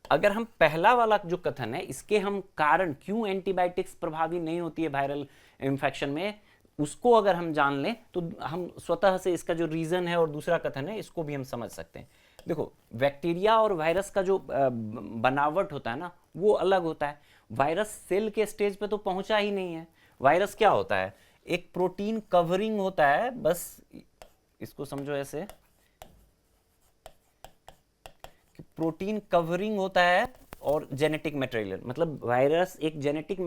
अगर हम पहला वाला जो कथन है इसके हम कारण क्यों एंटीबायोटिक्स प्रभावी नहीं होती है वायरल इन्फेक्शन में, उसको अगर हम जान लें तो हम स्वतः से इसका जो रीजन है और दूसरा कथन है इसको भी हम समझ सकते हैं। देखो, बैक्टीरिया और वायरस का जो बनावट होता है ना वो अलग होता है। वायरस सेल के स्टेज पे तो पहुंचा ही नहीं है। वायरस क्या होता है? एक प्रोटीन कवरिंग होता है, बस इसको समझो ऐसे कि प्रोटीन कवरिंग होता है और जेनेटिक मटेरियल, मतलब वायरस एक जेनेटिक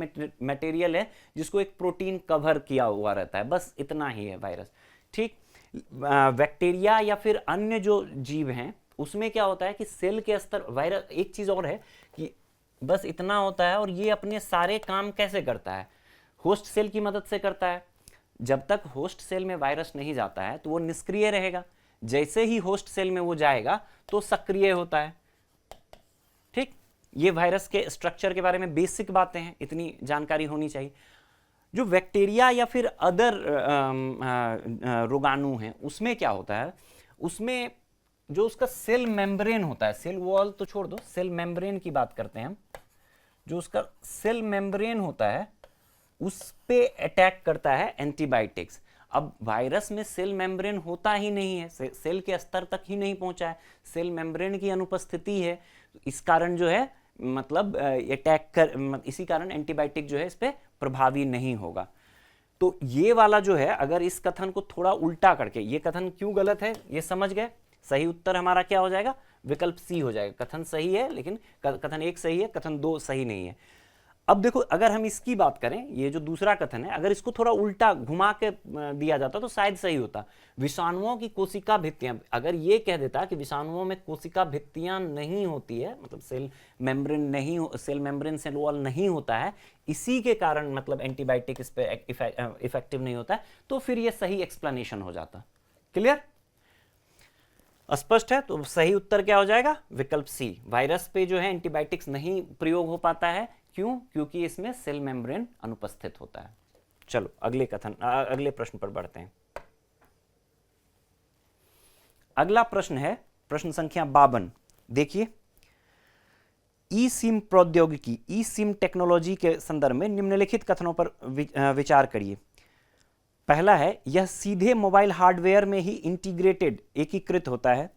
मटेरियल है जिसको एक प्रोटीन कवर किया हुआ रहता है, बस इतना ही है वायरस। ठीक, बैक्टीरिया या फिर अन्य जो जीव हैं उसमें क्या होता है कि सेल के स्तर, वायरस एक चीज और है कि बस इतना होता है और ये अपने सारे काम कैसे करता है? होस्ट सेल की मदद से करता है। जब तक होस्ट सेल में वायरस नहीं जाता है तो वो निष्क्रिय रहेगा, जैसे ही होस्ट सेल में वो जाएगा तो सक्रिय होता है। ठीक, ये वायरस के स्ट्रक्चर के बारे में बेसिक बातें हैं, इतनी जानकारी होनी चाहिए। जो बैक्टीरिया या फिर अदर रोगाणु हैं उसमें क्या होता है, उसमें जो उसका सेल मेम्ब्रेन होता है, सेल वॉल तो छोड़ दो, सेल मेम्ब्रेन की बात करते हैं हम, जो उसका सेल मेम्ब्रेन होता है उस पे अटैक करता है एंटीबायोटिक्स। अब वायरस में सेल मेम्ब्रेन होता ही नहीं है, सेल के स्तर तक ही नहीं पहुंचा है, सेल मेम्ब्रेन की अनुपस्थिति है, इस कारण जो है मतलब अटैक कर, इसी कारण एंटीबायोटिक जो है इस पे प्रभावी नहीं होगा। तो ये वाला जो है, अगर इस कथन को थोड़ा उल्टा करके, ये कथन क्यों गलत है ये समझ गए, सही उत्तर हमारा क्या हो जाएगा, विकल्प सी हो जाएगा। कथन सही है लेकिन कथन 1 सही है, कथन 2 सही नहीं है। अब देखो अगर हम इसकी बात करें, ये जो दूसरा कथन है, अगर इसको थोड़ा उल्टा घुमा के दिया जाता तो शायद सही होता। विषाणुओं की कोशिका भित्तियां, अगर ये कह देता कि विषाणुओं में कोशिका भित्तियां नहीं होती है, मतलब सेल मेम्ब्रेन नहीं, सेल मेम्ब्रेन सेल वॉल नहीं होता है, इसी के कारण मतलब एंटीबायोटिक इस पे इफेक्टिव नहीं होता है, तो फिर ये सही एक्सप्लेनेशन हो जाता। क्लियर, स्पष्ट है? तो सही उत्तर क्या हो जाएगा, विकल्प सी। वायरस पे जो है एंटीबायोटिक्स नहीं प्रयोग हो पाता है, क्यों? क्योंकि इसमें सेल मेम्ब्रेन अनुपस्थित होता है। चलो अगले कथन, अगले प्रश्न पर बढ़ते हैं। अगला प्रश्न है प्रश्न संख्या 52। देखिए, ई सिम प्रौद्योगिकी, ई सिम टेक्नोलॉजी के संदर्भ में निम्नलिखित कथनों पर विचार करिए। पहला है, यह सीधे मोबाइल हार्डवेयर में ही इंटीग्रेटेड, एकीकृत होता है।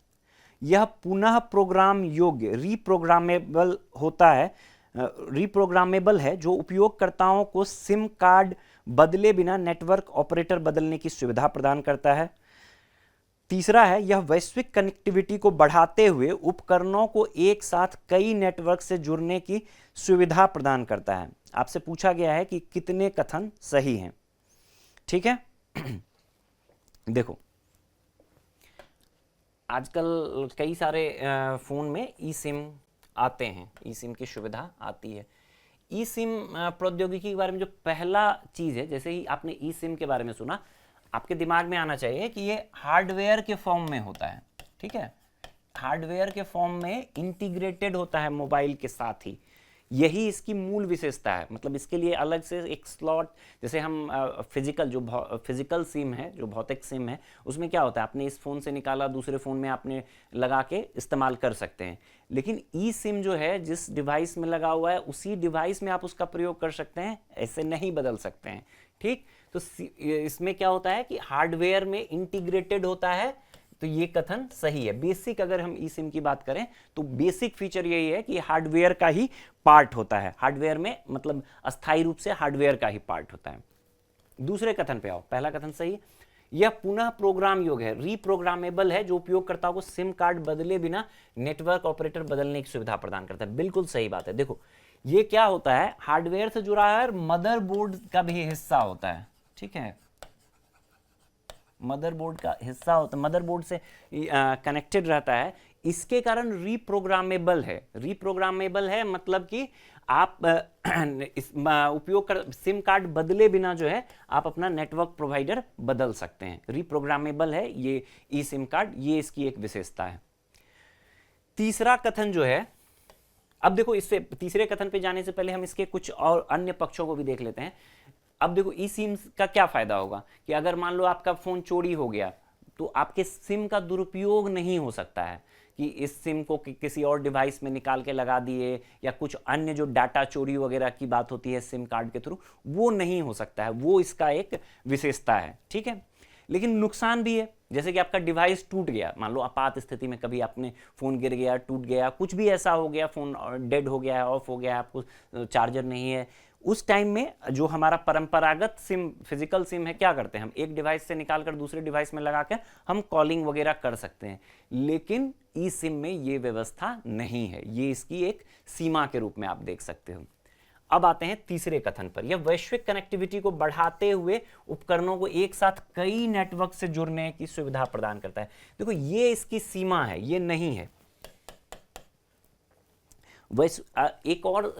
यह पुनः प्रोग्राम योग्य, रीप्रोग्रामेबल होता है, रीप्रोग्रामेबल है, जो उपयोगकर्ताओं को सिम कार्ड बदले बिना नेटवर्क ऑपरेटर बदलने की सुविधा प्रदान करता है। तीसरा है, यह वैश्विक कनेक्टिविटी को बढ़ाते हुए उपकरणों को एक साथ कई नेटवर्क से जुड़ने की सुविधा प्रदान करता है। आपसे पूछा गया है कि कितने कथन सही हैं, ठीक है। देखो, आजकल कई सारे फोन में ई सिम आते हैं, ई सिम की सुविधा आती है। ई सिम प्रौद्योगिकी के बारे में जो पहला चीज है, जैसे ही आपने ई सिम के बारे में सुना, आपके दिमाग में आना चाहिए कि ये हार्डवेयर के फॉर्म में होता है, ठीक है, हार्डवेयर के फॉर्म में इंटीग्रेटेड होता है मोबाइल के साथ ही, यही इसकी मूल विशेषता है। मतलब इसके लिए अलग से एक स्लॉट, जैसे हम फिजिकल सिम है, जो भौतिक सिम है, उसमें क्या होता है, आपने इस फोन से निकाला, दूसरे फोन में आपने लगा के इस्तेमाल कर सकते हैं। लेकिन ई सिम जो है, जिस डिवाइस में लगा हुआ है उसी डिवाइस में आप उसका प्रयोग कर सकते हैं, ऐसे नहीं बदल सकते हैं, ठीक। तो इसमें क्या होता है कि हार्डवेयर में इंटीग्रेटेड होता है, तो ये कथन सही है। बेसिक अगर हम ई सिम की बात करें तो बेसिक फीचर यही है कि हार्डवेयर का ही पार्ट होता है, हार्डवेयर में मतलब अस्थायी रूप से हार्डवेयर का ही पार्ट होता है। दूसरे कथन पे आओ, पहला कथन सही, यह पुनः प्रोग्राम योग्य है, रीप्रोग्रामेबल है, जो उपयोगकर्ताओं को सिम कार्ड बदले बिना नेटवर्क ऑपरेटर बदलने की सुविधा प्रदान करता है। बिल्कुल सही बात है। देखो ये क्या होता है, हार्डवेयर से जुड़ा है, मदरबोर्ड का भी हिस्सा होता है, ठीक है, मदरबोर्ड का हिस्सा होता है, मदरबोर्ड से कनेक्टेड रहता है, इसके कारण रीप्रोग्रामेबल है। रीप्रोग्रामेबल है मतलब कि आप उपयोग कर, सिम कार्ड बदले बिना जो है आप अपना नेटवर्क प्रोवाइडर बदल सकते हैं, रीप्रोग्रामेबल है ये ई सिम कार्ड, ये इसकी एक विशेषता है। तीसरा कथन जो है, अब देखो इससे तीसरे कथन पे जाने से पहले हम इसके कुछ और अन्य पक्षों को भी देख लेते हैं। अब देखो ई सिम का क्या फायदा होगा कि अगर मान लो आपका फोन चोरी हो गया तो आपके सिम का दुरुपयोग नहीं हो सकता है कि इस सिम को किसी और डिवाइस में निकाल के लगा दिए, या कुछ अन्य जो डाटा चोरी वगैरह की बात होती है सिम कार्ड के थ्रू, वो नहीं हो सकता है, वो इसका एक विशेषता है, ठीक है। लेकिन नुकसान भी है, जैसे कि आपका डिवाइस टूट गया, मान लो आपात स्थिति में कभी आपने फोन गिर गया, टूट गया, कुछ भी ऐसा हो गया, फोन डेड हो गया है, ऑफ हो गया है, आपको चार्जर नहीं है, उस टाइम में जो हमारा परंपरागत सिम, फिजिकल सिम है, क्या करते हैं हम एक डिवाइस से निकालकर दूसरे डिवाइस में लगा के हम कॉलिंग वगैरह कर सकते हैं। लेकिन ई सिम में ये व्यवस्था नहीं है, ये इसकी एक सीमा के रूप में आप देख सकते हो। अब आते हैं तीसरे कथन पर, यह वैश्विक कनेक्टिविटी को बढ़ाते हुए उपकरणों को एक साथ कई नेटवर्क से जुड़ने की सुविधा प्रदान करता है। देखो ये इसकी सीमा है, ये नहीं है। एक और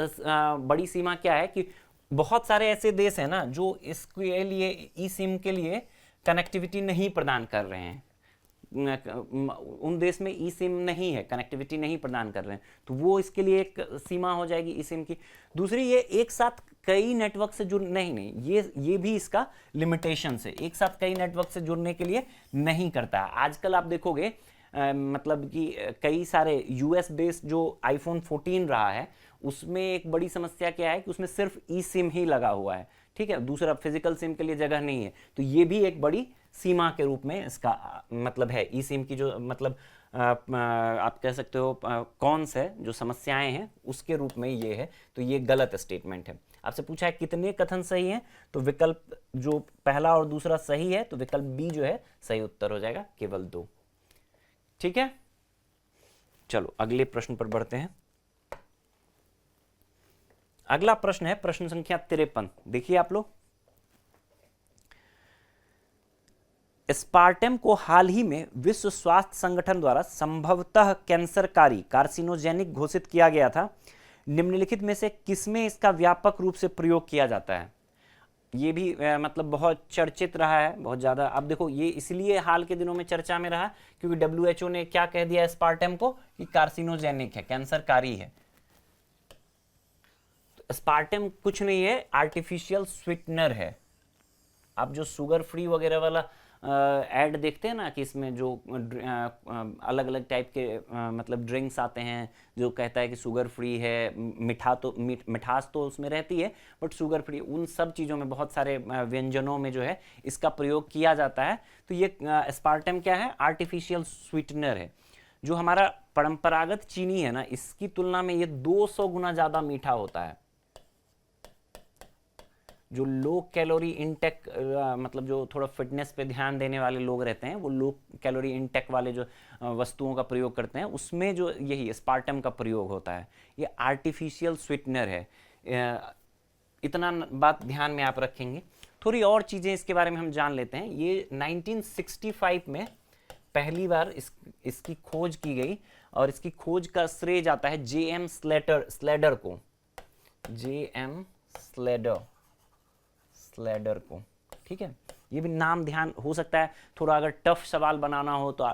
बड़ी सीमा क्या है कि बहुत सारे ऐसे देश हैं ना जो इसके लिए, ई सिम के लिए कनेक्टिविटी नहीं प्रदान कर रहे हैं, उन देश में ई सिम नहीं है, कनेक्टिविटी नहीं प्रदान कर रहे हैं, तो वो इसके लिए एक सीमा हो जाएगी ई सिम की। दूसरी, ये एक साथ कई नेटवर्क से जुड़ नहीं, ये भी इसका लिमिटेशन है, एक साथ कई नेटवर्क से जुड़ने के लिए नहीं करता है। आजकल आप देखोगे मतलब कि कई सारे यूएस बेस्ड जो आईफोन 14 रहा है उसमें एक बड़ी समस्या क्या है कि उसमें सिर्फ ई सिम ही लगा हुआ है, ठीक है, दूसरा फिजिकल सिम के लिए जगह नहीं है। तो ये भी एक बड़ी सीमा के रूप में इसका मतलब है। ई सिम की जो मतलब आप कह सकते हो कौन से जो समस्याएं हैं उसके रूप में ये है। तो ये गलत स्टेटमेंट है। आपसे पूछा है कितने कथन सही हैं, तो विकल्प जो पहला और दूसरा सही है, तो विकल्प बी जो है सही उत्तर हो जाएगा, केवल 2। ठीक है, चलो अगले प्रश्न पर बढ़ते हैं। अगला प्रश्न है प्रश्न संख्या 53। देखिए आप लोग, एस्पार्टेम को हाल ही में विश्व स्वास्थ्य संगठन द्वारा संभवतः कैंसरकारी कार्सिनोजेनिक घोषित किया गया था। निम्नलिखित में से किसमें इसका व्यापक रूप से प्रयोग किया जाता है? ये भी मतलब बहुत चर्चित रहा है, बहुत ज़्यादा। अब देखो ये इसलिए हाल के दिनों में चर्चा में रहा क्योंकि WHO ने क्या कह दिया एस्पार्टेम को कि कार्सिनोजेनिक है, कैंसरकारी है। तो एस्पार्टेम कुछ नहीं है, आर्टिफिशियल स्वीटनर है। आप जो शुगर फ्री वगैरह वाला ऐड देखते हैं ना कि इसमें जो अलग अलग टाइप के मतलब ड्रिंक्स आते हैं जो कहता है कि शुगर फ्री है, मिठास तो उसमें रहती है बट शुगर फ्री, उन सब चीज़ों में बहुत सारे व्यंजनों में जो है इसका प्रयोग किया जाता है। तो ये एस्पार्टम क्या है? आर्टिफिशियल स्वीटनर है। जो हमारा परंपरागत चीनी है ना, इसकी तुलना में ये 200 गुना ज़्यादा मीठा होता है। जो लो कैलोरी इनटेक मतलब जो थोड़ा फिटनेस पे ध्यान देने वाले लोग रहते हैं, वो लो कैलोरी इनटेक वाले जो वस्तुओं का प्रयोग करते हैं, उसमें जो यही एस्पार्टम का प्रयोग होता है। ये आर्टिफिशियल स्वीटनर है। इतना बात ध्यान में आप रखेंगे। थोड़ी और चीज़ें इसके बारे में हम जान लेते हैं। ये 1965 में पहली बार इसकी खोज की गई और इसकी खोज का श्रेय जाता है J.M. स्लेडर को। J.M. स्लेडर को, ठीक है। ये भी नाम ध्यान हो सकता है, थोड़ा अगर टफ सवाल बनाना हो तो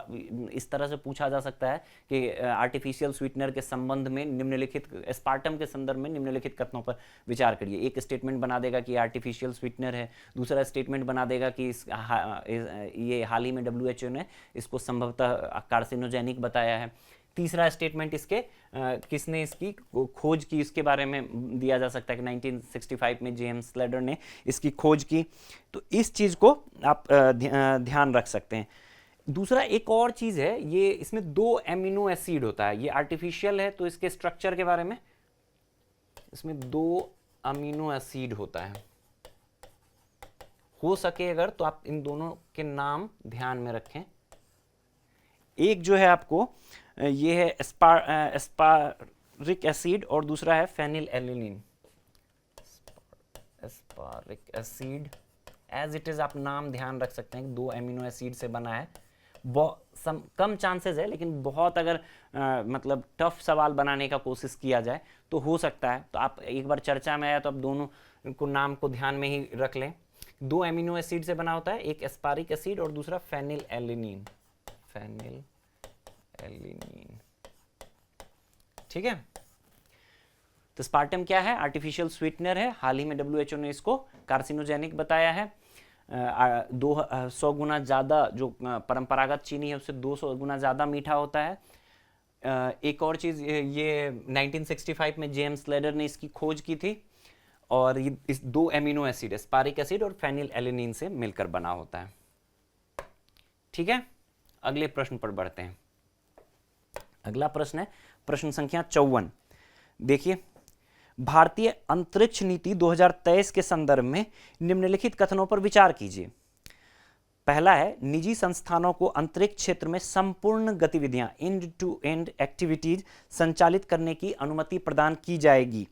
इस तरह से पूछा जा सकता है कि आर्टिफिशियल स्वीटनर के संबंध में निम्नलिखित, एस्पार्टम के संदर्भ में निम्नलिखित कथनों पर विचार करिए। एक स्टेटमेंट बना देगा कि आर्टिफिशियल स्वीटनर है, दूसरा स्टेटमेंट बना देगा कि ये हाल ही में WHO ने इसको संभवतः कार्सिनोजेनिक बताया है। तीसरा स्टेटमेंट इसके किसने इसकी खोज की इसके बारे में दिया जा सकता है कि 1965 में J.M. स्लेडर ने इसकी खोज की। तो इस चीज़ को आप ध्यान रख सकते हैं। दूसरा एक और चीज़ है, ये इसमें 2 एमिनो एसिड होता है। ये आर्टिफिशियल है तो इसके स्ट्रक्चर के बारे में, इसमें 2 अमीनो एसिड होता है। हो सके अगर तो आप इन दोनों के नाम ध्यान में रखें। एक जो है आपको ये है एस्पारिक एसिड और दूसरा है phenylalanine. Aspartic acid as it is आप नाम ध्यान रख सकते हैं कि 2 एमिनो एसिड से बना है। कम चांसेस है, लेकिन बहुत अगर मतलब टफ सवाल बनाने का कोशिश किया जाए तो हो सकता है। तो आप एक बार चर्चा में आया तो आप दोनों को नाम को ध्यान में ही रख लें। 2 एमिनो एसिड से बना होता है, एक एस्पारिक एसिड और दूसरा फेनिल एलिनिन। ठीक है। तो एस्पार्टम क्या है? आर्टिफिशियल स्वीटनर है। हाल ही में WHO ने इसको कार्सिनोजेनिक बताया है। 200 गुना ज़्यादा जो परंपरागत चीनी है उससे 200 गुना ज़्यादा मीठा होता है। एक और चीज़, ये 1965 में J.M. स्लेडर ने इसकी खोज की थी और ये इस 2 एमिनो एसिड एस्पारिक एसिड और फेनिल एलिनिन से मिलकर बना होता है। ठीक है, अगले प्रश्न पर बढ़ते हैं। अगला प्रश्न है प्रश्न संख्या 54। देखिए, भारतीय अंतरिक्ष नीति 2023 के संदर्भ में निम्नलिखित कथनों पर विचार कीजिए। पहला है, निजी संस्थानों को अंतरिक्ष क्षेत्र में संपूर्ण गतिविधियां एंड टू एंड एक्टिविटीज संचालित करने की अनुमति प्रदान की जाएगी।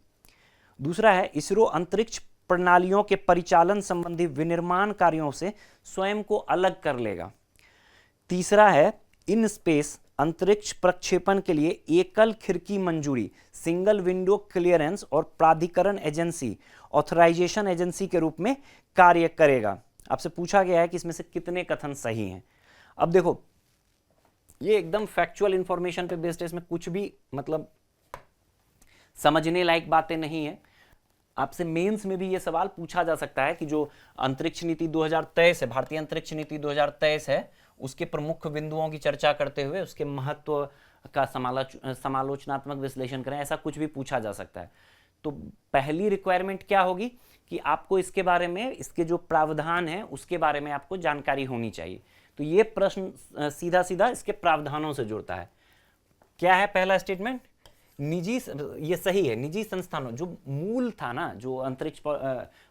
दूसरा है, इसरो अंतरिक्ष प्रणालियों के परिचालन संबंधी विनिर्माण कार्यों से स्वयं को अलग कर लेगा। तीसरा है, इन स्पेस अंतरिक्ष प्रक्षेपण के लिए एकल खिड़की मंजूरी, सिंगल विंडो क्लियरेंस और प्राधिकरण एजेंसी, ऑथराइजेशन एजेंसी के रूप में कार्य करेगा। आपसे पूछा गया है कि इसमें से कितने कथन सही हैं। अब देखो, ये एकदम फैक्चुअल इंफॉर्मेशन पे बेस्ड है, इसमें कुछ भी मतलब समझने लायक बातें नहीं है। आपसे मेंस में भी ये सवाल पूछा जा सकता है कि जो अंतरिक्ष नीति 2023 है, भारतीय अंतरिक्ष नीति 2023 है, उसके प्रमुख बिंदुओं की चर्चा करते हुए उसके महत्व का समालोचनात्मक विश्लेषण करें, ऐसा कुछ भी पूछा जा सकता है। तो पहली रिक्वायरमेंट क्या होगी कि आपको इसके बारे में, इसके जो प्रावधान है उसके बारे में आपको जानकारी होनी चाहिए। तो ये प्रश्न सीधा सीधा इसके प्रावधानों से जुड़ता है। क्या है पहला स्टेटमेंट? निजी, ये सही है, निजी संस्थानों, जो मूल था ना, जो अंतरिक्ष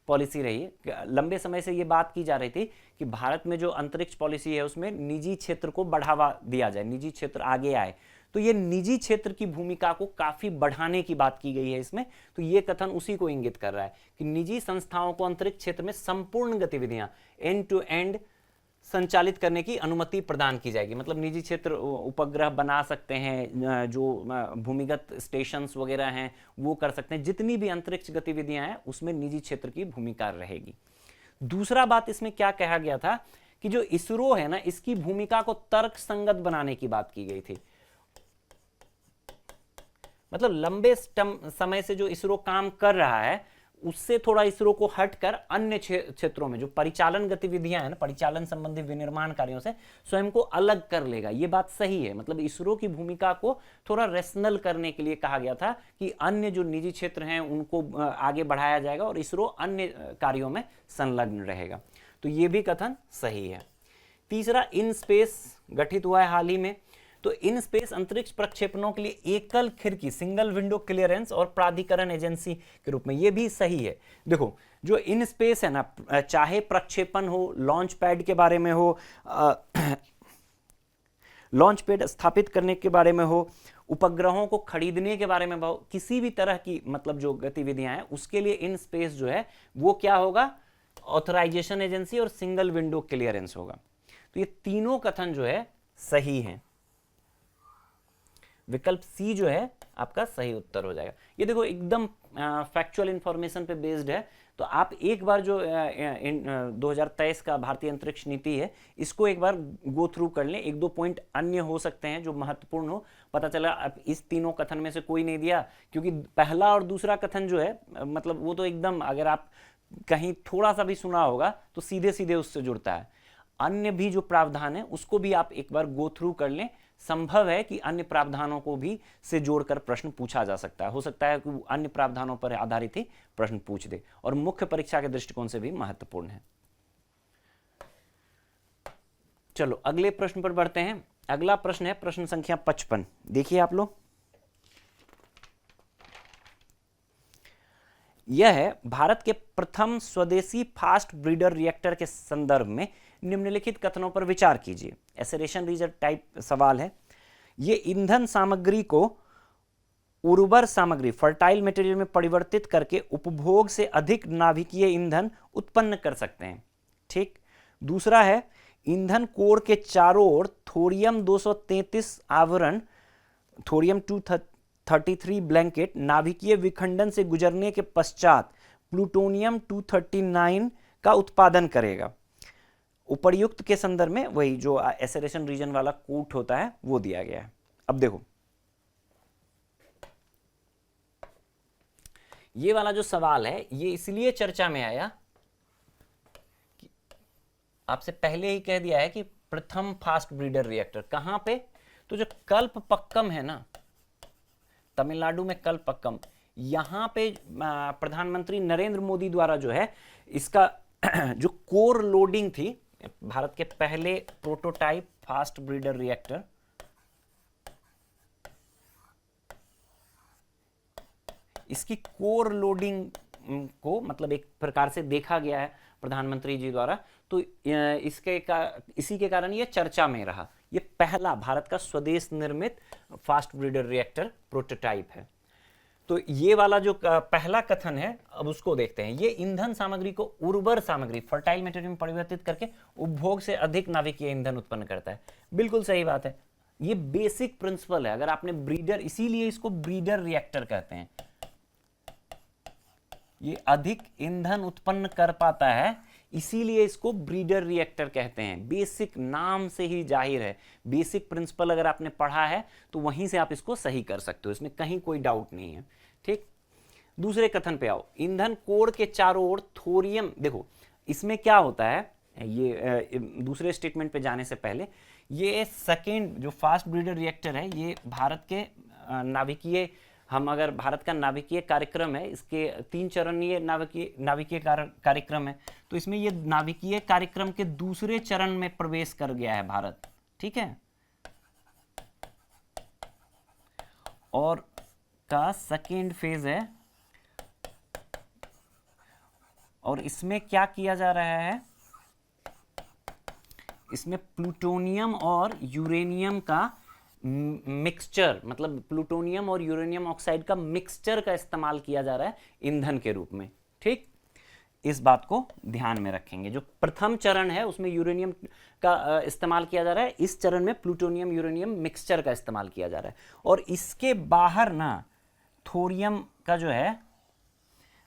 पॉलिसी रही है, लंबे समय से ये बात की जा रही थी कि भारत में जो अंतरिक्ष पॉलिसी है उसमें निजी क्षेत्र को बढ़ावा दिया जाए, निजी क्षेत्र आगे आए। तो ये निजी क्षेत्र की भूमिका को काफी बढ़ाने की बात की गई है इसमें। तो ये कथन उसी को इंगित कर रहा है कि निजी संस्थाओं को अंतरिक्ष क्षेत्र में संपूर्ण गतिविधियां एंड टू एंड संचालित करने की अनुमति प्रदान की जाएगी। मतलब निजी क्षेत्र उपग्रह बना सकते हैं, जो भूमिगत स्टेशंस वगैरह हैं वो कर सकते हैं, जितनी भी अंतरिक्ष गतिविधियां हैं उसमें निजी क्षेत्र की भूमिका रहेगी। दूसरा बात इसमें क्या कहा गया था कि जो इसरो है ना, इसकी भूमिका को तर्क संगत बनाने की बात की गई थी। मतलब लंबे समय से जो इसरो काम कर रहा है उससे थोड़ा इसरो को हटकर अन्य क्षेत्रों में जो परिचालन गतिविधियां हैं ना, परिचालन संबंधी विनिर्माण कार्यों से स्वयं को अलग कर लेगा। ये बात सही है। मतलब इसरो की भूमिका को थोड़ा रेशनल करने के लिए कहा गया था कि अन्य जो निजी क्षेत्र हैं उनको आगे बढ़ाया जाएगा और इसरो अन्य कार्यों में संलग्न रहेगा। तो ये भी कथन सही है। तीसरा, इन स्पेस गठित हुआ है हाल ही में। तो इन स्पेस अंतरिक्ष प्रक्षेपणों के लिए एकल खिड़की, सिंगल विंडो क्लियरेंस और प्राधिकरण एजेंसी के रूप में, ये भी सही है। देखो, जो इन स्पेस है ना, चाहे प्रक्षेपण हो, लॉन्च पैड के बारे में हो, लॉन्च पैड स्थापित करने के बारे में हो, उपग्रहों को खरीदने के बारे में हो, किसी भी तरह की मतलब जो गतिविधियां हैं उसके लिए इन स्पेस जो है वो क्या होगा? ऑथराइजेशन एजेंसी और सिंगल विंडो क्लियरेंस होगा। तो ये तीनों कथन जो है सही हैं। विकल्प सी जो है आपका सही उत्तर हो जाएगा। ये देखो एकदम फैक्चुअल इंफॉर्मेशन पे बेस्ड है। तो आप एक बार जो 2023 का भारतीय अंतरिक्ष नीति है इसको एक बार गो थ्रू कर लें। एक दो पॉइंट अन्य हो सकते हैं जो महत्वपूर्ण हो। पता चला अब इस तीनों कथन में से कोई नहीं दिया, क्योंकि पहला और दूसरा कथन जो है मतलब वो तो एकदम, अगर आप कहीं थोड़ा सा भी सुना होगा तो सीधे सीधे उससे जुड़ता है। अन्य भी जो प्रावधान है उसको भी आप एक बार गो थ्रू कर लें। संभव है कि अन्य प्रावधानों को भी से जोड़कर प्रश्न पूछा जा सकता है। हो सकता है कि अन्य प्रावधानों पर आधारित ही प्रश्न पूछ दे और मुख्य परीक्षा के दृष्टिकोण से भी महत्वपूर्ण है। चलो अगले प्रश्न पर बढ़ते हैं। अगला प्रश्न है प्रश्न संख्या 55। देखिए आप लोग, यह है भारत के प्रथम स्वदेशी फास्ट ब्रीडर रिएक्टर के संदर्भ में निम्नलिखित कथनों पर विचार कीजिए। एसेरेशन रीजन टाइप सवाल है। यह ईंधन सामग्री को उर्वर सामग्री, फर्टाइल मटेरियल में परिवर्तित करके उपभोग से अधिक नाभिकीय ईंधन उत्पन्न कर सकते हैं। ठीक। दूसरा है, ईंधन कोर के चारों ओर थोरियम 233 आवरण, थोरियम 233 ब्लैंकेट नाभिकीय विखंडन से गुजरने के पश्चात प्लूटोनियम 239 का उत्पादन करेगा। उपर्युक्त के संदर्भ में वही जो एसेरेशन रीजन वाला कोट होता है वो दिया गया है। अब देखो, ये वाला जो सवाल है ये इसलिए चर्चा में आया कि आपसे पहले ही कह दिया है कि प्रथम फास्ट ब्रीडर रिएक्टर कहां पे, तो जो कल्पपक्कम है ना, तमिलनाडु में कल्पपक्कम, यहां पे प्रधानमंत्री नरेंद्र मोदी द्वारा जो है इसका जो कोर लोडिंग थी, भारत के पहले प्रोटोटाइप फास्ट ब्रीडर रिएक्टर, इसकी कोर लोडिंग को मतलब एक प्रकार से देखा गया है प्रधानमंत्री जी द्वारा। तो इसी के कारण ये चर्चा में रहा। ये पहला भारत का स्वदेश निर्मित फास्ट ब्रीडर रिएक्टर प्रोटोटाइप है। तो ये वाला जो पहला कथन है अब उसको देखते हैं। ये ईंधन सामग्री को उर्वर सामग्री, फर्टाइल मटेरियल में परिवर्तित करके उपभोग से अधिक नाभिकीय ईंधन उत्पन्न करता है। बिल्कुल सही बात है। ये बेसिक प्रिंसिपल है। अगर आपने ब्रीडर, इसीलिए इसको ब्रीडर रिएक्टर कहते हैं। ये अधिक ईंधन उत्पन्न कर पाता है, इसीलिए इसको ब्रीडर रिएक्टर कहते हैं। बेसिक नाम से ही जाहिर है, बेसिक प्रिंसिपल अगर आपने पढ़ा है तो वहीं से आप इसको सही कर सकते हो, इसमें कहीं कोई डाउट नहीं है। ठीक। दूसरे कथन पे आओ। ईंधन कोर के चारों ओर थोरियम, देखो इसमें क्या होता है, ये दूसरे स्टेटमेंट पे जाने से पहले, ये सेकेंड जो फास्ट ब्रीडर रिएक्टर है, ये भारत के नाभिकीय, हम अगर भारत का नाभिकीय कार्यक्रम है, इसके 3 चरणीय नाभिकीय कार्यक्रम है, तो इसमें ये नाभिकीय कार्यक्रम के दूसरे चरण में प्रवेश कर गया है भारत, ठीक है। और का सेकेंड फेज है, और इसमें क्या किया जा रहा है, इसमें प्लूटोनियम और यूरेनियम का मिक्सचर, मतलब प्लूटोनियम और यूरेनियम ऑक्साइड का मिक्सचर का इस्तेमाल किया जा रहा है ईंधन के रूप में, ठीक। इस बात को ध्यान में रखेंगे। जो प्रथम चरण है उसमें यूरेनियम का इस्तेमाल किया जा रहा है, इस चरण में प्लूटोनियम यूरेनियम मिक्सचर का इस्तेमाल किया जा रहा है। और इसके बाहर ना थोरियम का जो है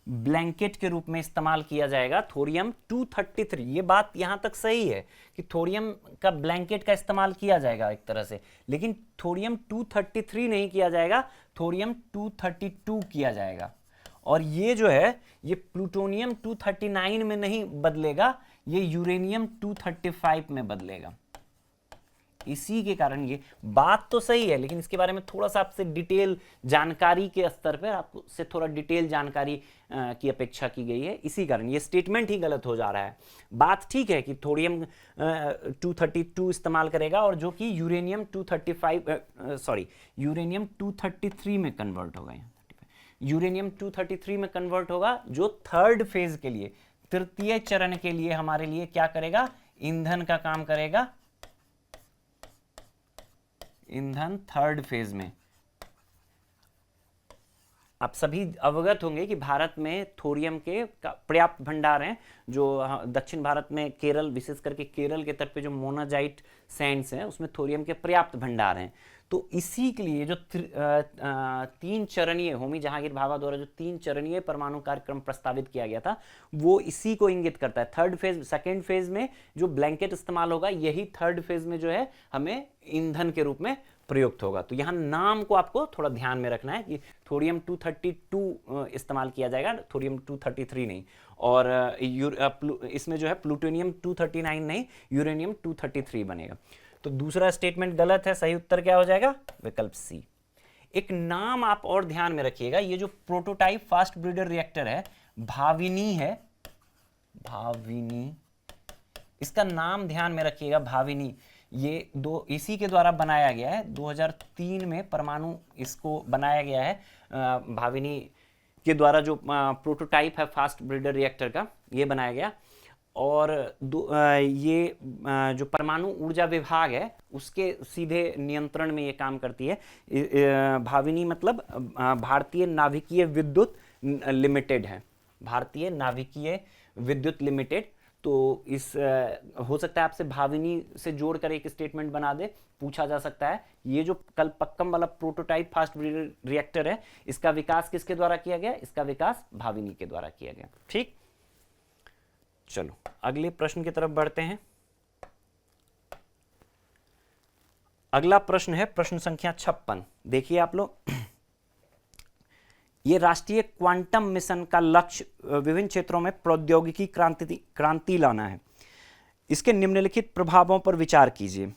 ब्लैंकेट के रूप में इस्तेमाल किया जाएगा, थोरियम 233। ये बात यहां तक सही है कि थोरियम का ब्लैंकेट का इस्तेमाल किया जाएगा एक तरह से, लेकिन थोरियम 233 नहीं किया जाएगा, थोरियम 232 किया जाएगा। और ये जो है ये प्लूटोनियम 239 में नहीं बदलेगा, ये यूरेनियम 235 में बदलेगा। इसी के कारण ये बात तो सही है, लेकिन इसके बारे में थोड़ा सा आपसे डिटेल जानकारी के स्तर पर आपको से थोड़ा डिटेल जानकारी की अपेक्षा की गई है, इसी कारण ये स्टेटमेंट ही गलत हो जा रहा है। बात ठीक है कि थोरियम 232 इस्तेमाल करेगा, और जो कि यूरेनियम 233 में कन्वर्ट होगा, यूरेनियम 233 में कन्वर्ट होगा, जो थर्ड फेज के लिए, तृतीय चरण के लिए हमारे लिए क्या करेगा, ईंधन का काम करेगा, ईंधन थर्ड फेज में। आप सभी अवगत होंगे कि भारत में थोरियम के पर्याप्त भंडार हैं, जो दक्षिण भारत में केरल, विशेष करके केरल के तट पे जो मोनाजाइट सैंड्स हैं उसमें थोरियम के पर्याप्त भंडार हैं। तो इसी के लिए जो 3 चरणीय, होमी जहांगीर भाभा द्वारा जो 3 चरणीय परमाणु कार्यक्रम प्रस्तावित किया गया था, वो इसी को इंगित करता है। थर्ड फेज, सेकेंड फेज में जो ब्लैंकेट इस्तेमाल होगा, यही थर्ड फेज में जो है हमें ईंधन के रूप में प्रयुक्त होगा। तो यहाँ नाम को आपको थोड़ा ध्यान में रखना है कि थोरियम 232 इस्तेमाल किया जाएगा, थोरियम 233 नहीं। और इसमें जो है प्लूटोनियम 239 नहीं, यूरेनियम 233 बनेगा। तो दूसरा स्टेटमेंट गलत है, सही उत्तर क्या हो जाएगा, विकल्प सी। एक नाम आप और ध्यान में रखिएगा, ये जो प्रोटोटाइप फास्ट ब्रीडर रिएक्टर है, भाविनी है, भाविनी, इसका नाम ध्यान में रखिएगा, भाविनी। ये इसी के द्वारा बनाया गया है, 2003 में परमाणु इसको बनाया गया है, भाविनी के द्वारा जो प्रोटोटाइप है फास्ट ब्रीडर रिएक्टर का, ये बनाया गया। और ये जो परमाणु ऊर्जा विभाग है उसके सीधे नियंत्रण में ये काम करती है। भाविनी मतलब भारतीय नाभिकीय विद्युत लिमिटेड है, भारतीय नाभिकीय विद्युत लिमिटेड। तो इस हो सकता है आपसे भाविनी से जोड़कर एक स्टेटमेंट बना दे, पूछा जा सकता है ये जो कलपक्कम वाला प्रोटोटाइप फास्ट ब्रीडर रिएक्टर है, इसका विकास किसके द्वारा किया गया, इसका विकास भाविनी के द्वारा किया गया। ठीक, चलो अगले प्रश्न की तरफ बढ़ते हैं। अगला प्रश्न है प्रश्न संख्या 56। देखिए आप लोग, ये राष्ट्रीय क्वांटम मिशन का लक्ष्य विभिन्न क्षेत्रों में प्रौद्योगिकी क्रांति लाना है। इसके निम्नलिखित प्रभावों पर विचार कीजिए।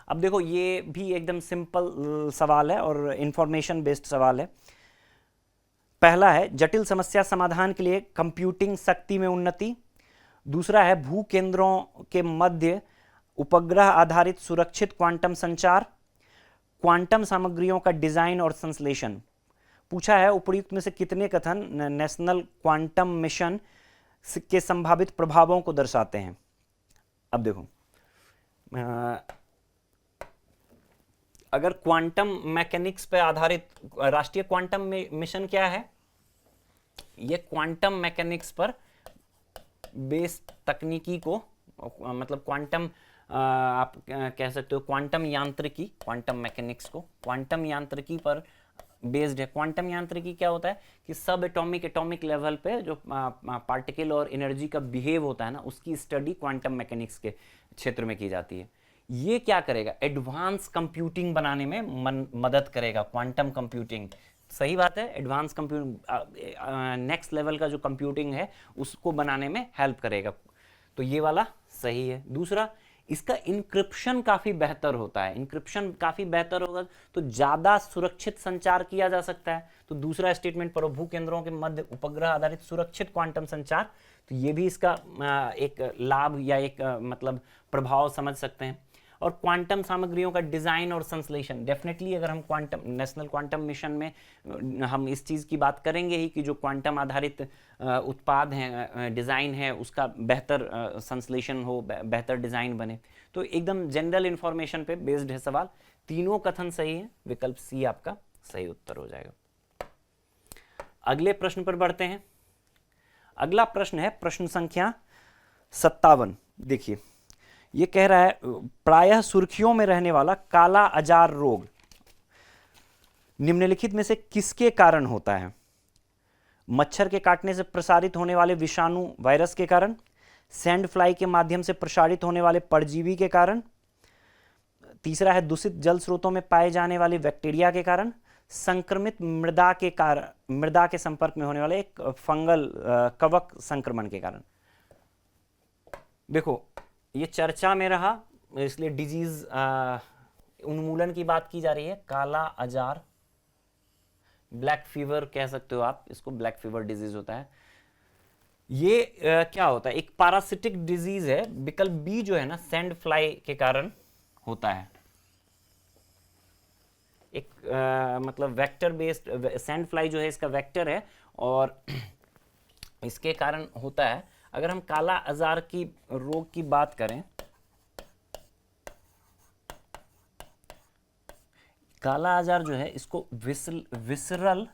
अब देखो ये भी एकदम सिंपल सवाल है और इंफॉर्मेशन बेस्ड सवाल है। पहला है जटिल समस्या समाधान के लिए कंप्यूटिंग शक्ति में उन्नति। दूसरा है भू केंद्रों के मध्य उपग्रह आधारित सुरक्षित क्वांटम संचार। क्वांटम सामग्रियों का डिजाइन और संश्लेषण। पूछा है उपर्युक्त में से कितने कथन नेशनल क्वांटम मिशन के संभावित प्रभावों को दर्शाते हैं। अब देखो, अगर क्वांटम मैकेनिक्स पर आधारित राष्ट्रीय क्वांटम मिशन क्या है, ये क्वांटम मैकेनिक्स पर बेस्ड तकनीकी को, मतलब क्वांटम आप कह सकते हो क्वांटम यांत्रिकी, क्वांटम मैकेनिक्स को क्वांटम यांत्रिकी पर बेस्ड है। क्वांटम यांत्रिकी क्या होता है कि सब एटॉमिक लेवल पे जो पार्टिकल और एनर्जी का बिहेव होता है ना, उसकी स्टडी क्वांटम मैकेनिक्स के क्षेत्र में की जाती है। ये क्या करेगा, एडवांस कंप्यूटिंग बनाने में मदद करेगा। क्वांटम कंप्यूटिंग, सही बात है, एडवांस कंप्यूटिंग नेक्स्ट लेवल का जो कंप्यूटिंग है उसको बनाने में हेल्प करेगा। तो ये वाला सही है। दूसरा, इसका इंक्रिप्शन काफी बेहतर होता है। इंक्रिप्शन काफी बेहतर होगा तो ज्यादा सुरक्षित संचार किया जा सकता है। तो दूसरा स्टेटमेंट, प्रभु केंद्रों के मध्य उपग्रह आधारित सुरक्षित क्वांटम संचार, तो ये भी इसका एक लाभ या एक मतलब प्रभाव समझ सकते हैं। और क्वांटम सामग्रियों का डिजाइन और संश्लेषण, डेफिनेटली अगर हम क्वांटम नेशनल क्वांटम मिशन में हम इस चीज की बात करेंगे ही कि जो क्वांटम आधारित उत्पाद हैं, डिजाइन है, उसका बेहतर संश्लेषण हो, बेहतर डिजाइन बने। तो एकदम जनरल इंफॉर्मेशन पे बेस्ड है सवाल। तीनों कथन सही है, विकल्प सी आपका सही उत्तर हो जाएगा। अगले प्रश्न पर बढ़ते हैं। अगला प्रश्न है प्रश्न संख्या 57। देखिए, ये कह रहा है प्रायः सुर्खियों में रहने वाला काला अजार रोग निम्नलिखित में से किसके कारण होता है? मच्छर के काटने से प्रसारित होने वाले विषाणु वायरस के कारण, सैंड फ्लाई के माध्यम से प्रसारित होने वाले परजीवी के कारण, तीसरा है दूषित जल स्रोतों में पाए जाने वाले बैक्टीरिया के कारण, संक्रमित मृदा के कारण, मृदा के संपर्क में होने वाले एक फंगल कवक संक्रमण के कारण। देखो, ये चर्चा में रहा, इसलिए डिजीज उन्मूलन की बात की जा रही है। काला अजार, ब्लैक फीवर कह सकते हो आप इसको, ब्लैक फीवर डिजीज होता है। ये क्या होता है? एक पैरासिटिक डिजीज है। विकल्प बी जो है ना, सैंड फ्लाई के कारण होता है। एक मतलब वेक्टर बेस्ड, सैंड फ्लाई जो है इसका वेक्टर है और इसके कारण होता है। अगर हम काला अजार की रोग की बात करें, काला अजार जो है इसको विसरल